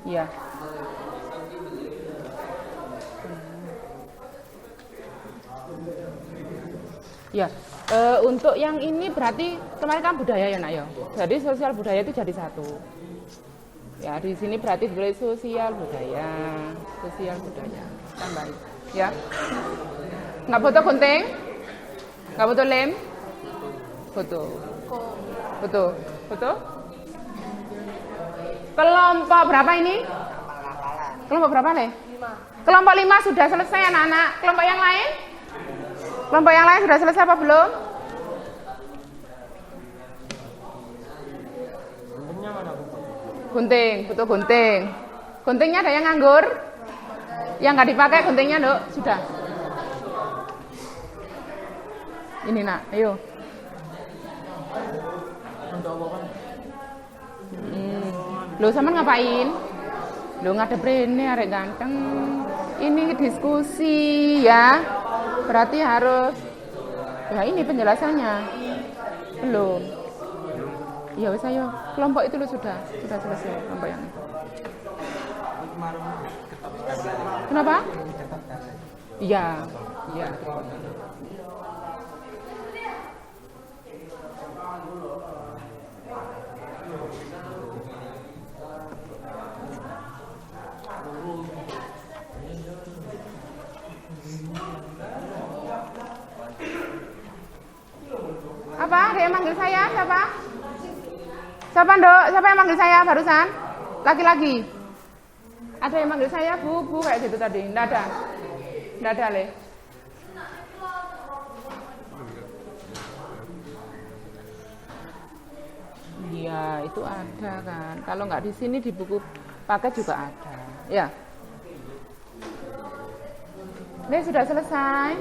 ya. Ya, untuk yang ini berarti kemarin kan budaya ya nak ya. Jadi sosial budaya itu jadi satu. Ya di sini berarti boleh sosial budaya, tambahin. Ya, nggak foto gunting, nggak foto lem, foto. Kelompok berapa ini? Kelompok berapa le? 5. Kelompok 5 sudah selesai anak-anak. Kelompok yang lain? Kelompok yang lain sudah selesai apa belum? Guntingnya mana? Gunting, butuh gunting. Guntingnya ada yang nganggur? Yang nggak dipakai guntingnya, Dok? Sudah. Ini nak, ayo. Lo sama ngapain? Lo ngadep rene arek ganteng. Ini diskusi ya. Berarti harus ya ini penjelasannya. Belum. Ya wis ayo. Kelompok itu lo sudah selesai kelompok yang itu. Kenapa? Iya. Apa? Ada yang manggil saya? Siapa? Siapa, Dok? Siapa yang manggil saya barusan? Laki-laki? Ada yang manggil saya, Bu, kayak gitu tadi? Nggak ada, Le. Iya, itu ada kan. Kalau nggak di sini di buku paket juga ada. Ya. Le, sudah selesai?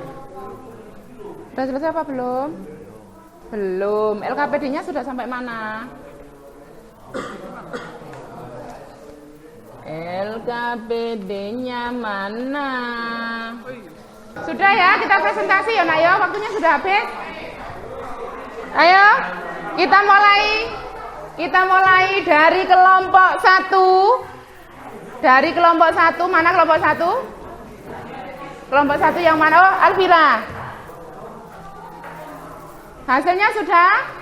Sudah selesai apa belum? Belum. LKPD-nya sudah sampai mana? LKPD-nya mana? Sudah ya, kita presentasi ya nak ya. Waktunya sudah habis. Ayo, kita mulai dari kelompok 1. Dari kelompok 1, mana kelompok 1? Kelompok 1 yang mana? Oh, Alvira. Hasilnya sudah?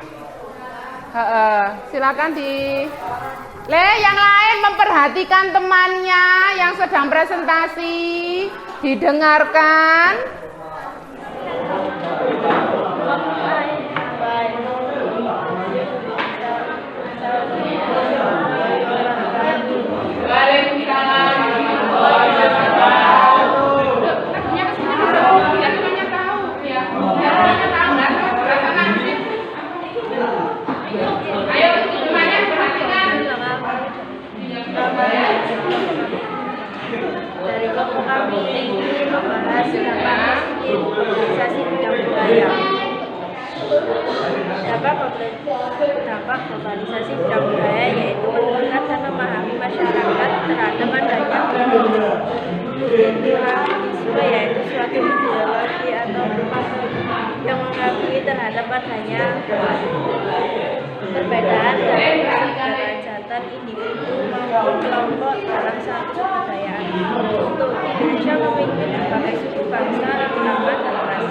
Silakan yang lain memperhatikan temannya yang sedang presentasi, didengarkan. Dari kelompok kami ingin membahas tentang mobilisasi bidang budaya. Dampak globalisasi bidang budaya yaitu meningkat dan memahami masyarakat terhadap adanya pluralisme, yaitu suatu ideologi atau yang mengakui terhadap adanya perbedaan dan derajatan individu maupun kelompok dalam satu kebudayaan. Indonesia memiliki berbagai suku bangsa, agama, dan ras.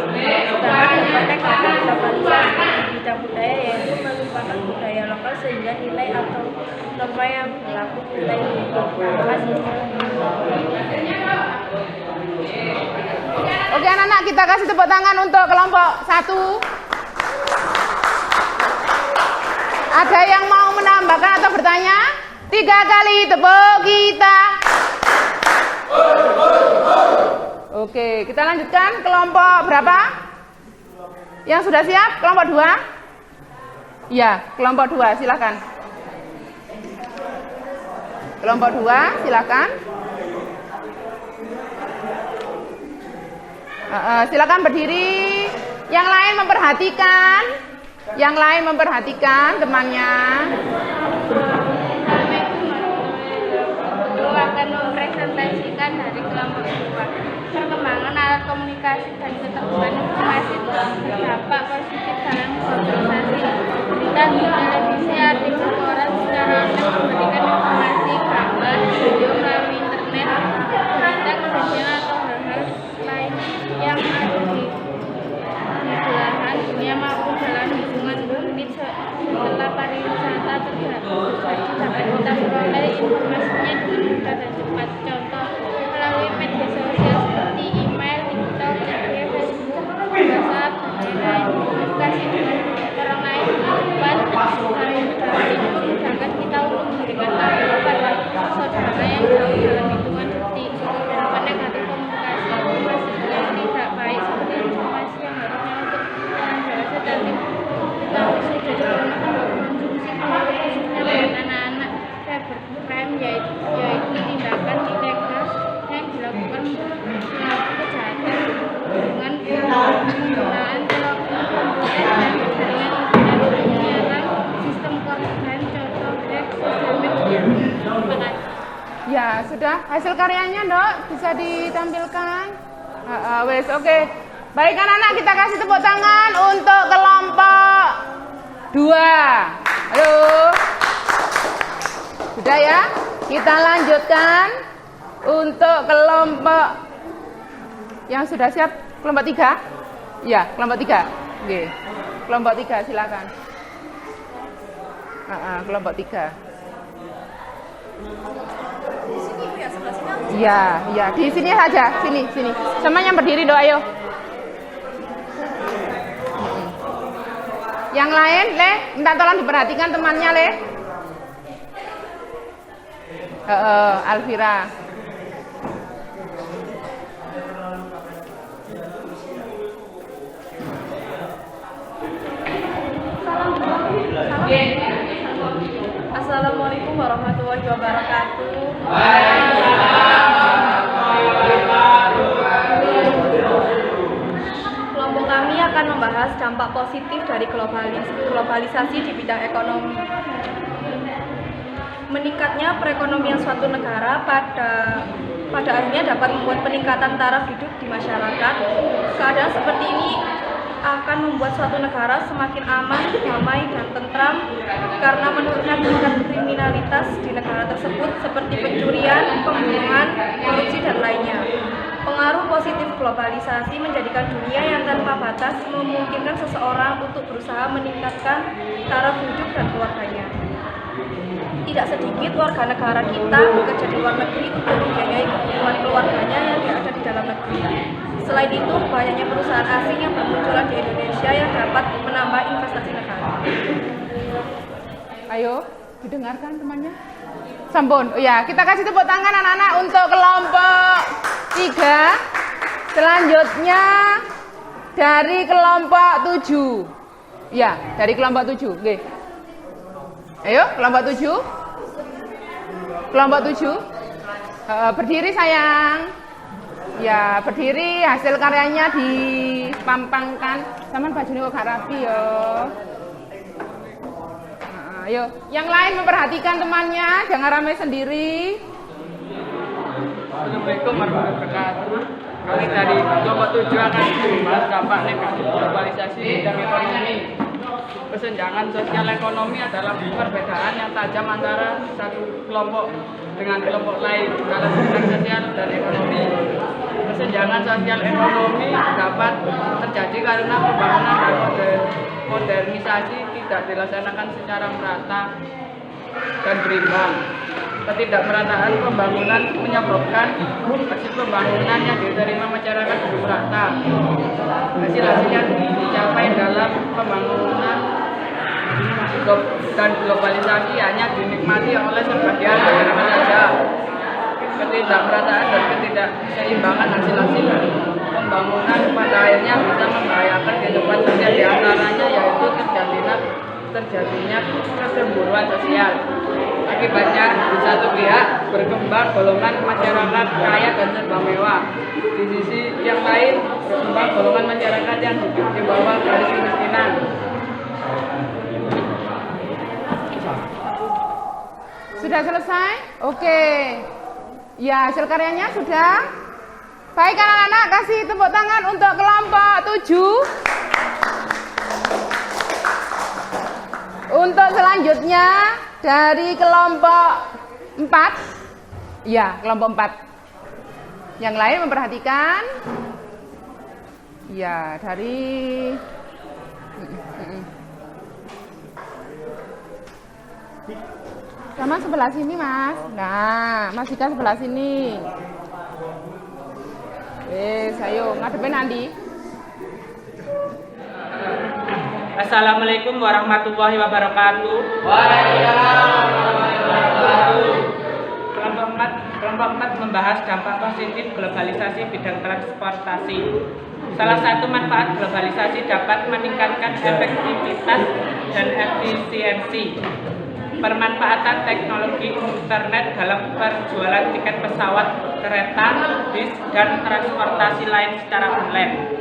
Sedangkan dapat kata globalisasi di bidang budaya yaitu melupakan budaya lokal sehingga nilai atau norma yang berlaku nilai hidup. Terima kasih. Oke anak-anak, kita kasih tepuk tangan untuk kelompok 1. Ada yang mau menambahkan atau bertanya? 3 kali tepuk kita. Oke, kita lanjutkan kelompok berapa? Yang sudah siap? Kelompok 2? Ya, kelompok 2, silakan. Kelompok 2, silakan. Silakan berdiri. Yang lain memperhatikan. Yang lain memperhatikan temannya. Akan mempresentasikan dari kelompok 2 perkembangan alat komunikasi dan keterbukaan informasi berdampak positif dalam globalisasi. Berita di televisi, artikel koran secara online memberikan informasi, gambar, video melalui internet, berita kejadian atau hal-hal lain yang ada di belahan dunia maupun dalam lingkungan menit setelah pariwisata terjadi dapat kita peroleh informasinya dengan mudah dan cepat. Contoh melalui media sosial seperti email, TikTok, IG, Facebook, WhatsApp, dan lain-lain. Komunikasi dengan orang lain dengan cepat dan memudahkan kita untuk memberikan kabar pada saudara yang jauh dalam hitungan detik. Dampak negatif komunikasi informasi yang tidak baik seperti informasi yang harusnya untuk orang dewasa dan tetapi sudah digunakan konsumsi khususnya dengan anak-anak cybercrime, yaitu tindakan ilegal yang dilakukan pelaku kejahatan dengan penggunaan telepon komputer dan jaringan internet untuk menyerang sistem korban, contoh hack sosial media. Terima kasih. Ya, sudah. Hasil karyanya, Dok, bisa ditampilkan. Wes, oke. Baik, anak-anak, kita kasih tepuk tangan untuk kelompok 2. Halo. Sudah ya? Kita lanjutkan untuk kelompok yang sudah siap, kelompok 3. Ya, kelompok 3. Oke. Kelompok 3, silakan. Kelompok 3. Iya, di sini saja, sini. Sama yang berdiri, Dok, ayo. Yang lain, Le, minta tolong diperhatikan temannya, Le. Alvira. Assalamualaikum warahmatullahi wabarakatuh. Kelompok kami akan membahas dampak positif dari globalisasi di bidang ekonomi. Meningkatnya perekonomian suatu negara pada akhirnya dapat membuat peningkatan taraf hidup di masyarakat. Keadaan seperti ini akan membuat suatu negara semakin aman, damai, dan tentram karena menurunnya tingkat kriminalitas di negara tersebut seperti pencurian, pembunuhan, korupsi, dan lainnya. Pengaruh positif globalisasi menjadikan dunia yang tanpa batas memungkinkan seseorang untuk berusaha meningkatkan taraf hidup dan keluarganya. Tidak sedikit warga negara kita bekerja di luar negeri untuk membiayai kebutuhan keluarganya yang ada di dalam negeri. Selain itu, banyaknya perusahaan asing yang bermunculan di Indonesia yang dapat menambah investasi negara. Ayo, didengarkan temannya. Sampun. Oh ya, kita kasih tepuk tangan anak-anak untuk kelompok 3. Selanjutnya dari kelompok 7. Ya, dari kelompok 7. Oke. Ayo, kelompok 7. Kelompok 7. Berdiri sayang. Ya, berdiri, hasil karyanya dipampangkan. Saman bajune kok gak rapi ya. Ayo, yang lain memperhatikan temannya, jangan ramai sendiri. Assalamualaikum warahmatullahi wabarakatuh. Kami dari kelompok 7 akan membahas dampak negatif globalisasi dan ekonomi. Kesenjangan sosial ekonomi adalah perbedaan yang tajam antara satu kelompok dengan kelompok lain dalam bidang sosial dan ekonomi. Kesenjangan sosial ekonomi dapat terjadi karena pembangunan dan modernisasi tidak dilaksanakan secara merata dan berimbang. Ketidakmerataan pembangunan menyebabkan hasil pembangunan yang diterima masyarakat belum merata. Hasil-hasil yang dicapai dalam pembangunan dan globalisasi hanya dinikmati oleh sebagian masyarakat saja. Ketidakmerataan dan ketidakseimbangan hasil-hasil pembangunan pada akhirnya bisa membahayakan kehidupan sosial, di antaranya yaitu terjadinya terjadinya kecemburuan sosial. Akibatnya di satu pihak berkembang golongan masyarakat kaya dan serba mewah. Di sisi yang lain berkembang golongan masyarakat yang hidup di bawah garis kemiskinan. Sudah selesai? Oke. Ya, hasil karyanya sudah. Baik anak-anak, kasih tepuk tangan untuk kelompok 7. Untuk selanjutnya dari kelompok 4. Ya, kelompok 4. Yang lain memperhatikan. Ya, dari sama sebelah sini, Mas. Nah, Mas Dika sebelah sini. Ayo ngadepin Andi. Assalamualaikum warahmatullahi wabarakatuh. Waalaikumsalam warahmatullahi wabarakatuh. Kelompok 4 membahas dampak positif globalisasi bidang transportasi. Salah satu manfaat globalisasi dapat meningkatkan efektivitas dan efisiensi. Pemanfaatan teknologi internet dalam penjualan tiket pesawat, kereta, bis, dan transportasi lain secara online.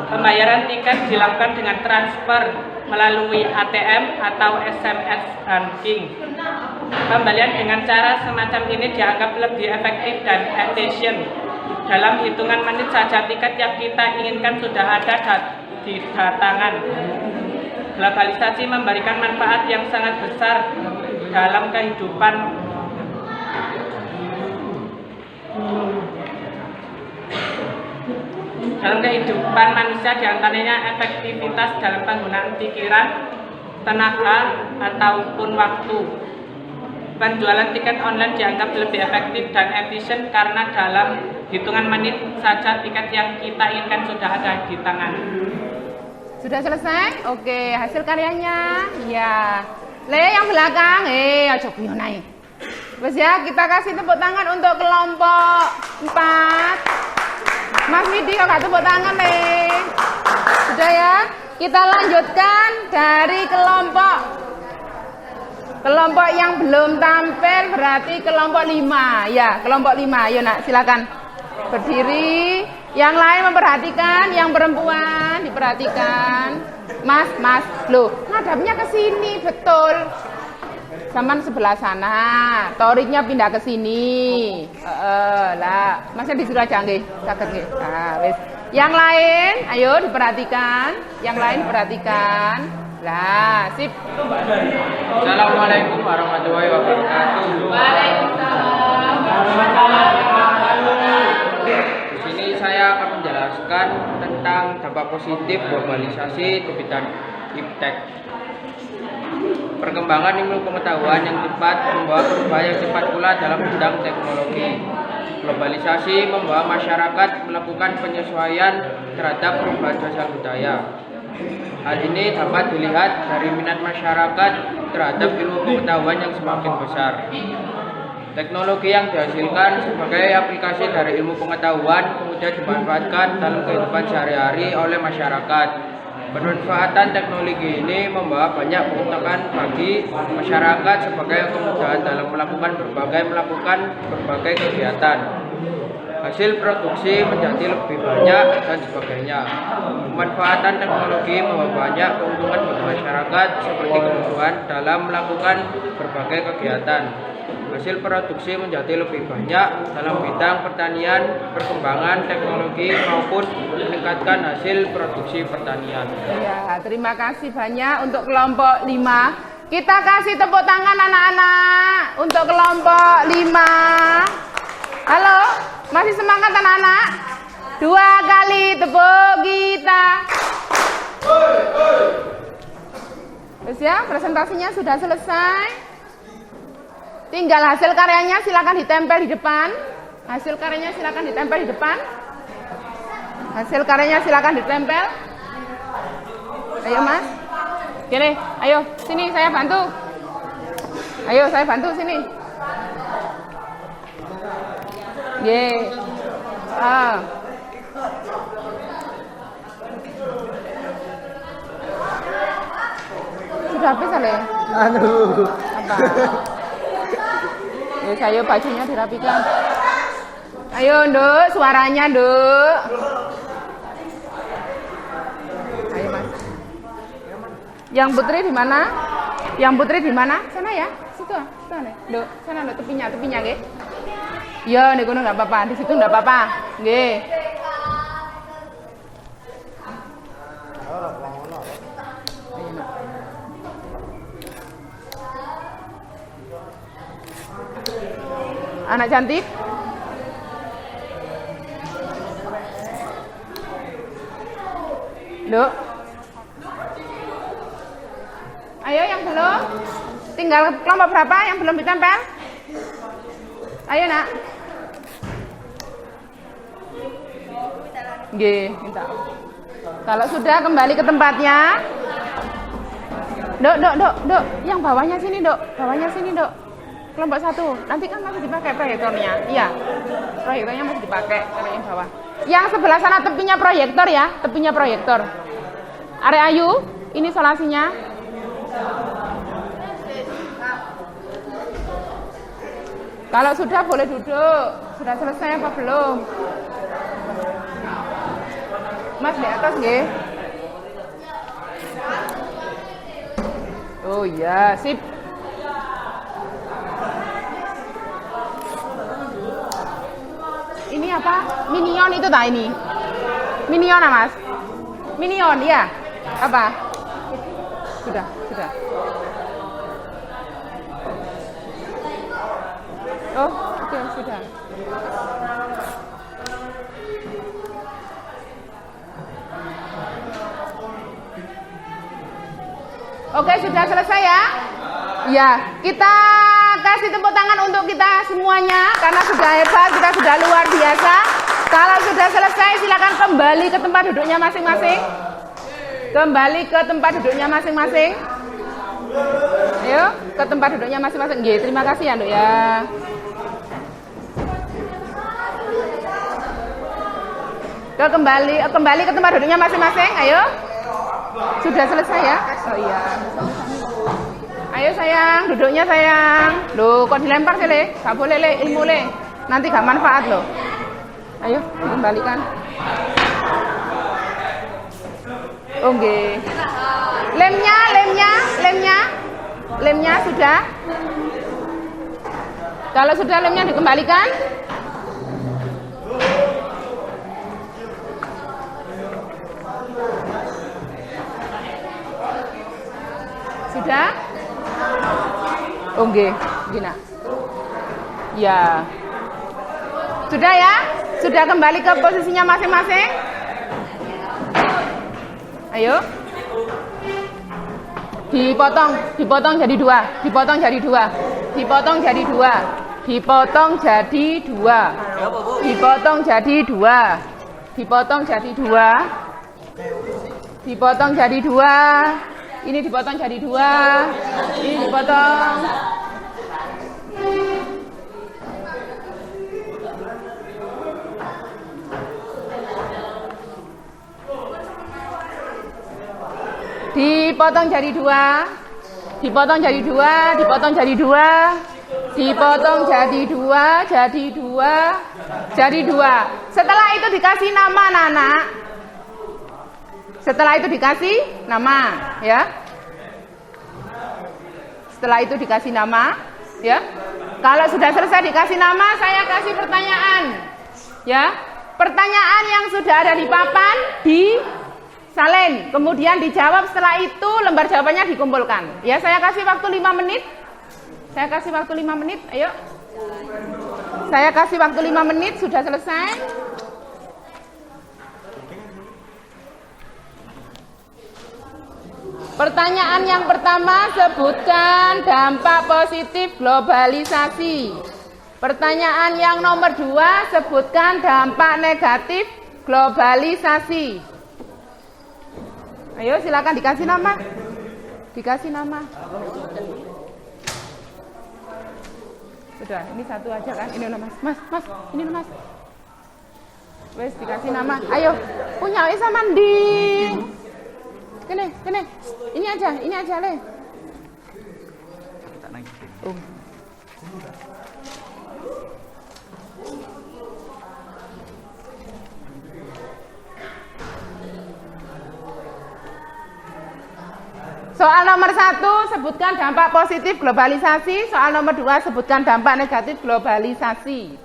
Pembayaran tiket dilakukan dengan transfer melalui ATM atau SMS banking. Pembelian dengan cara semacam ini dianggap lebih efektif dan efisien. Dalam hitungan menit saja tiket yang kita inginkan sudah ada di tangan. Globalisasi memberikan manfaat yang sangat besar dalam kehidupan manusia, diantaranya efektivitas dalam penggunaan pikiran, tenaga, ataupun waktu. Penjualan tiket online dianggap lebih efektif dan efisien karena dalam hitungan menit saja tiket yang kita inginkan sudah ada di tangan. Sudah selesai? Oke, hasil karyanya. Ya. Le yang belakang, aja punya naik. Wes ya, kita kasih tepuk tangan untuk kelompok 4. Mas Widi kok gak tepuk tangan, Le? Sudah ya? Kita lanjutkan dari kelompok yang belum tampil, berarti kelompok 5. Ya, kelompok 5. Ayo nak, silakan berdiri. Yang lain memperhatikan, yang perempuan diperhatikan. Mas, loh, ngadapnya ke sini, betul. Saman sebelah sana, toriknya pindah ke sini. Lah, masnya disuruh aja nggih, saged nggih. Nah, wis. Yang lain, ayo diperhatikan. Yang lain perhatikan. Lah, sip. Assalamualaikum warahmatullahi wabarakatuh. Waalaikumsalam. Di sini saya akan menjelaskan tentang dampak positif globalisasi di bidang iptek. Perkembangan ilmu pengetahuan yang cepat membawa perubahan yang cepat pula dalam bidang teknologi. Globalisasi membawa masyarakat melakukan penyesuaian terhadap perubahan sosial budaya. Hal ini dapat dilihat dari minat masyarakat terhadap ilmu pengetahuan yang semakin besar. Teknologi yang dihasilkan sebagai aplikasi dari ilmu pengetahuan kemudian dimanfaatkan dalam kehidupan sehari-hari oleh masyarakat. Pemanfaatan teknologi ini membawa banyak keuntungan bagi masyarakat sebagai kemudahan dalam melakukan berbagai kegiatan. Hasil produksi menjadi lebih banyak dan sebagainya. Pemanfaatan teknologi membawa banyak keuntungan bagi masyarakat seperti kemudahan dalam melakukan berbagai kegiatan. Hasil produksi menjadi lebih banyak dalam bidang pertanian, perkembangan teknologi maupun meningkatkan hasil produksi pertanian. Ya, terima kasih banyak untuk kelompok 5. Kita kasih tepuk tangan anak-anak untuk kelompok 5. Halo, masih semangat anak-anak? 2 kali tepuk kita. Terus ya, presentasinya sudah selesai. Tinggal hasil karyanya silakan ditempel di depan. Hasil karyanya silakan ditempel di depan. Hasil karyanya silakan ditempel. Ayo Mas. Gini, ayo sini saya bantu. Ayo saya bantu sini. Ye. Sudah Le? Aduh. Apa? Ya, ayo bajunya dirapikan. Ayo, Nduk, suaranya, Nduk. Ayo, Mas. Yang Putri di mana? Yang Putri di mana? Sana ya. Situ, sana. Nduk, sana Nduk, tepinya nggih. Ya, nek ngono enggak apa-apa. Di situ enggak apa-apa. Nggih. Anak cantik. Nduk. Ayo yang belum. Tinggal kelompok berapa yang belum ditempel? Ayo, Nak. Nggih, minta. Kalau sudah kembali ke tempatnya. Dok. Yang bawahnya sini, Dok. Bawahnya sini, Dok. Kelompok 1. Nanti kan masih dipakai proyektornya. Iya. Proyektornya masih dipakai kalau yang bawah. Yang sebelah sana tepinya proyektor ya, tepinya proyektor. Are Ayu, ini solasinya. Kalau sudah boleh duduk. Sudah selesai apa belum? Mas di atas nggih. Oh iya, sip. Ini apa? Minion itu tak ini? Minion ah, Mas? Minion, ya? Apa? Sudah. Oh, oke, sudah. Oke, sudah selesai ya? Ya, kita kasih tepuk tangan untuk kita semuanya karena sudah hebat, kita sudah luar biasa. Kalau sudah selesai, silakan kembali ke tempat duduknya masing-masing. Kembali ke tempat duduknya masing-masing. Ayo, ke tempat duduknya masing-masing. Nggih, terima kasih ya, Nduk ya. Kembali ke tempat duduknya masing-masing. Ayo. Sudah selesai ya? Oh iya. Ayo sayang, duduknya sayang. Loh, kok dilempar sih, Le? Gak boleh, Le, ilmu, Le. Nanti gak manfaat loh. Ayo, dikembalikan. Oh, nggih. Lemnya sudah. Kalau sudah lemnya dikembalikan. Sudah? Oh, nggih. Gina. Ya. Sudah ya? Sudah kembali ke posisinya masing-masing? Ayo. Dipotong jadi dua. Dipotong jadi dua. Dipotong jadi dua. Dipotong jadi dua. Dipotong jadi dua. Dipotong jadi dua. Dipotong jadi dua. Ini dipotong jadi dua. Ini dipotong. Dipotong jadi dua. Dipotong jadi dua. Dipotong jadi dua. Dipotong jadi dua. Jadi dua. Jadi dua. Setelah itu dikasih nama, Nana. Setelah itu dikasih nama, ya. Setelah itu dikasih nama, ya. Kalau sudah selesai dikasih nama, saya kasih pertanyaan, ya. Pertanyaan yang sudah ada di papan disalin, kemudian dijawab. Setelah itu lembar jawabannya dikumpulkan. Ya, saya kasih waktu 5 menit. Saya kasih waktu 5 menit, ayo. Saya kasih waktu 5 menit, sudah selesai. Pertanyaan yang pertama, sebutkan dampak positif globalisasi. Pertanyaan yang nomor 2, sebutkan dampak negatif globalisasi. Ayo silakan dikasih nama. Dikasih nama. Sudah, ini satu aja kan? Ini loh, Mas. Mas, ini loh, Mas. Wes dikasih nama. Ayo, punya Isa mandi. Kene. Ini aja, Le. Soal nomor 1, sebutkan dampak positif globalisasi. Soal nomor 2, sebutkan dampak negatif globalisasi.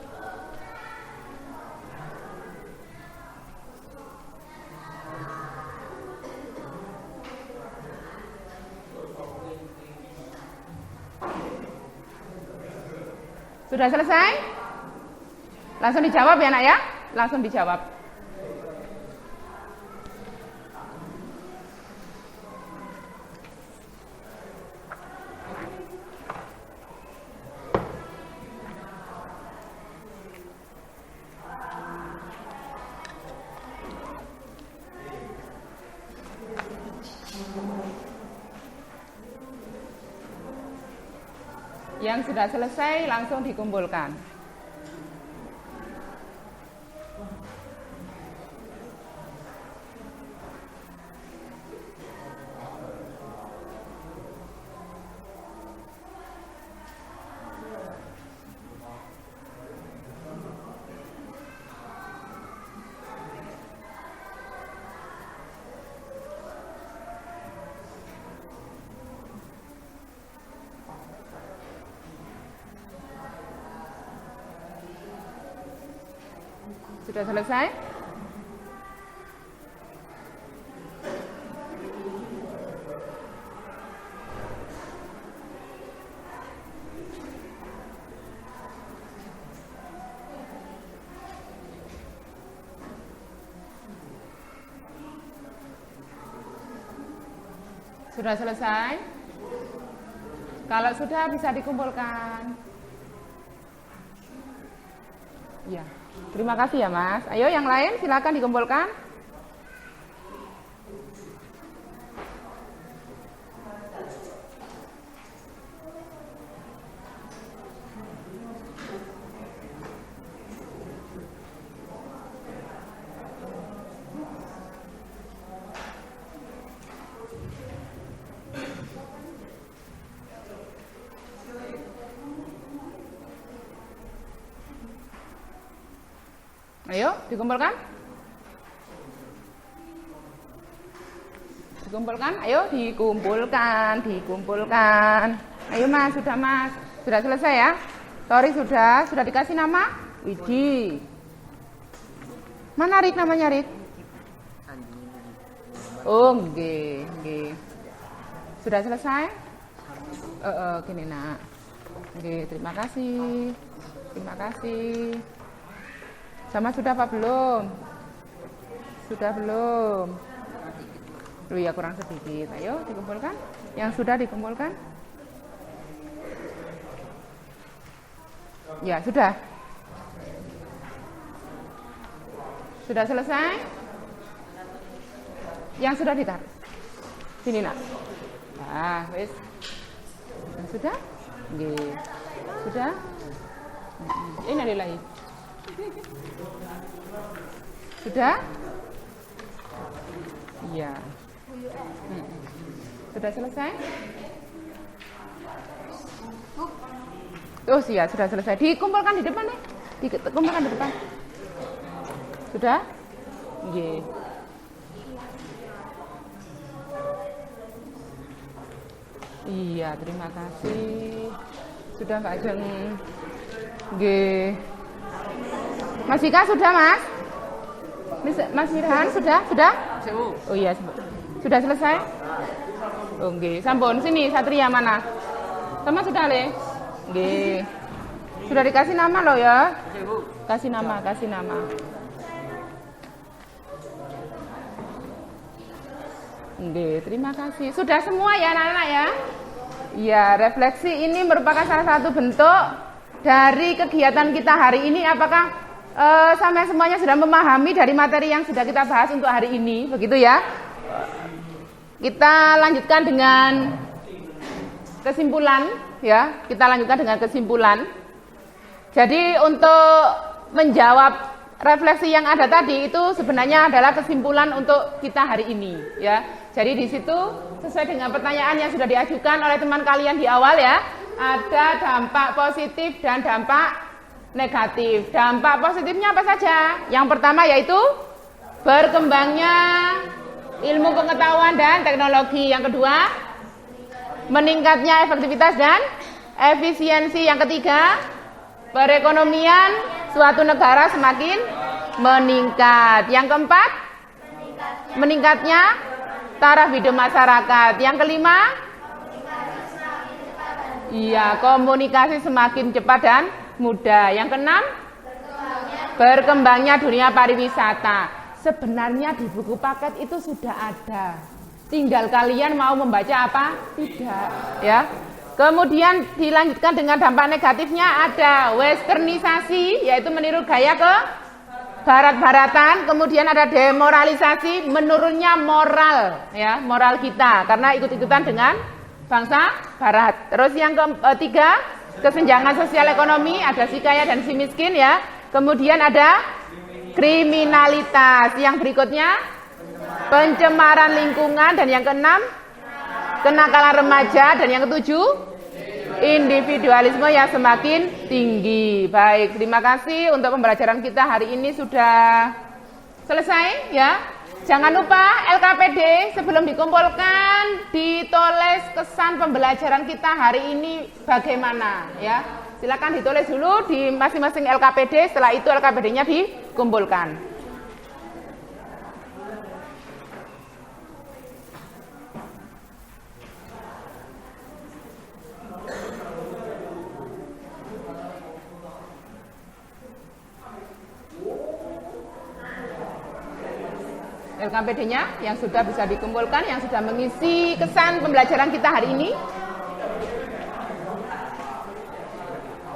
Sudah selesai? Langsung dijawab ya, Nak ya? Langsung dijawab. Yang sudah selesai langsung dikumpulkan. Sudah selesai? Sudah selesai? Kalau sudah bisa dikumpulkan. Ya. Terima kasih ya Mas. Ayo yang lain silakan dikumpulkan. Ayo, dikumpulkan. Dikumpulkan, ayo dikumpulkan. Ayo Mas, sudah Mas. Sudah selesai ya? Sorry sudah dikasih nama? Widi. Mana Rik namanya Rik? Oh, nggih. Sudah selesai? Gini nak. Nggih, terima kasih. Sama sudah apa belum? Sudah belum? Loh ya kurang sedikit. Ayo dikumpulkan. Yang sudah dikumpulkan? Ya sudah. Sudah selesai? Yang sudah ditaruh. Sini nak. Nah, wis. Yang sudah? Nggih. Sudah? Innalillahi. Sudah? Iya. Sudah selesai? Oh iya, sudah selesai. Dikumpulkan di depan deh. Dikumpulkan di depan. Sudah? Iya. Iya, terima kasih. Sudah Mbak Ajeng. Nggih. Mas Ika sudah Mas? Mas Mirhan sudah? Oh iya, sudah selesai? Oh nggih, sampun sini Satria mana? Sama sudah Le? Nggih. Sudah dikasih nama loh ya? Kasih nama. Nggih, terima kasih. Sudah semua ya anak-anak ya? Iya, refleksi ini merupakan salah satu bentuk dari kegiatan kita hari ini. Apakah sampai semuanya sudah memahami dari materi yang sudah kita bahas untuk hari ini, begitu ya? Kita lanjutkan dengan kesimpulan, ya. Jadi untuk menjawab refleksi yang ada tadi itu sebenarnya adalah kesimpulan untuk kita hari ini, ya. Jadi di situ sesuai dengan pertanyaan yang sudah diajukan oleh teman kalian di awal ya. ada dampak positif dan dampak negatif. Dampak positifnya apa saja? Yang pertama yaitu berkembangnya ilmu pengetahuan dan teknologi. Yang kedua, meningkatnya efektivitas dan efisiensi. Yang ketiga, perekonomian suatu negara semakin meningkat. Yang keempat, meningkatnya taraf hidup masyarakat. Yang kelima, komunikasi semakin cepat dan mudah. Yang keenam, berkembangnya dunia pariwisata. Sebenarnya di buku paket itu sudah ada. Tinggal kalian mau membaca apa? Tidak, ya. Kemudian dilanjutkan dengan dampak negatifnya ada westernisasi, yaitu meniru gaya ke barat-baratan. Kemudian ada demoralisasi, menurunnya moral, ya, moral kita karena ikut-ikutan dengan bangsa barat. Terus yang ketiga, kesenjangan sosial ekonomi, ada si kaya dan si miskin, ya. Kemudian ada kriminalitas. Yang berikutnya, pencemaran lingkungan. Dan yang keenam, kenakalan remaja. Dan yang ketujuh, individualisme yang semakin tinggi. Baik, terima kasih untuk pembelajaran kita hari ini sudah selesai, ya. Jangan lupa LKPD sebelum dikumpulkan ditulis kesan pembelajaran kita hari ini bagaimana, ya. Silakan ditulis dulu di masing-masing LKPD, setelah itu LKPD-nya dikumpulkan. LKPD-nya yang sudah bisa dikumpulkan, yang sudah mengisi kesan pembelajaran kita hari ini.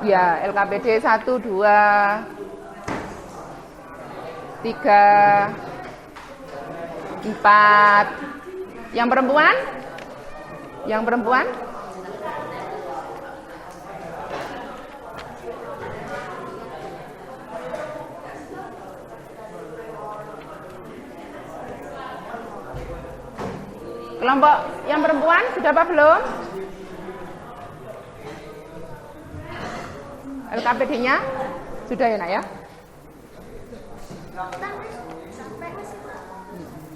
Ya, LKPD 1, 2, 3, 4. Yang perempuan? Yang perempuan? Kelompok yang perempuan sudah apa belum? LKPD-nya sudah ya, Nak, ya?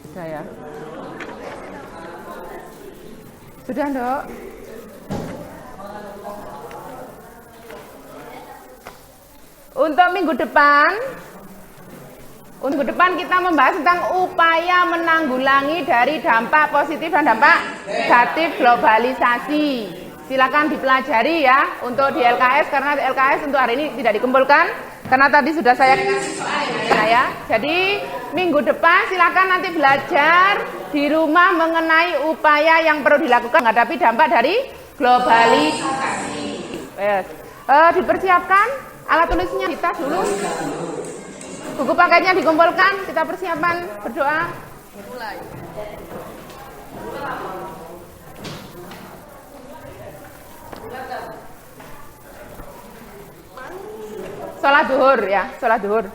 Sudah ya. Sudah, Dok. Untuk minggu depan kita membahas tentang upaya menanggulangi dari dampak positif dan dampak negatif globalisasi. Silakan dipelajari ya untuk di LKS, karena LKS untuk hari ini tidak dikumpulkan karena tadi sudah saya ya. Jadi minggu depan silakan nanti belajar di rumah mengenai upaya yang perlu dilakukan menghadapi dampak dari globalisasi. Dipersiapkan alat tulisnya, kita dulu. Buku paketnya dikumpulkan, kita persiapan berdoa. Mulai. Sholat duhur ya, sholat duhur.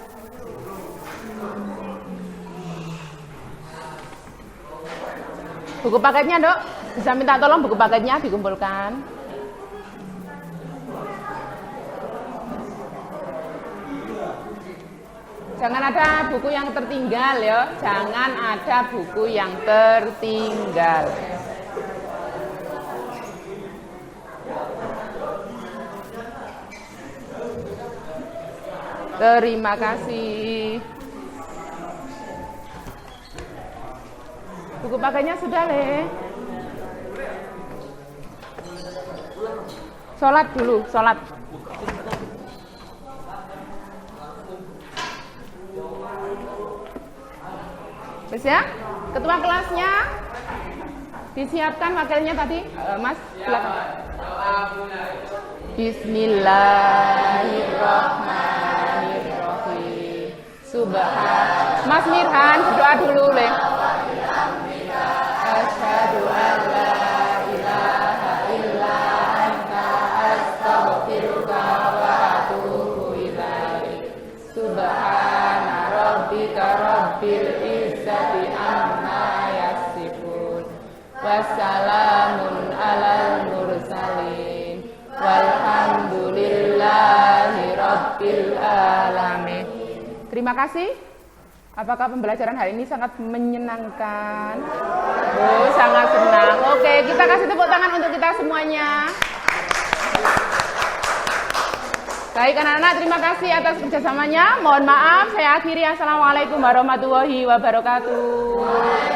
Buku paketnya, Dok, bisa minta tolong buku paketnya dikumpulkan. Jangan ada buku yang tertinggal ya, jangan ada buku yang tertinggal. Terima kasih. Buku pakainya sudah, Le. Sholat dulu, sholat. Terus ya, ketua kelasnya disiapkan wakilnya tadi, Mas. Silakan. Bismillahirrahmanirrahim. Subhan. Mas Mirhan, berdoa dulu, Le. Asyhadu an la ilaha illa anta astaghfiruka wa atubu ilaik. Subhana rabbika rabbil izzati amma yasifun. Wassalamun alal mursalin. alamin. Terima kasih. Apakah pembelajaran hari ini sangat menyenangkan? Oh, sangat senang. Oke, kita kasih tepuk tangan untuk kita semuanya. Baik anak-anak, terima kasih atas kerjasamanya. Mohon maaf, saya akhiri. Assalamualaikum warahmatullahi wabarakatuh.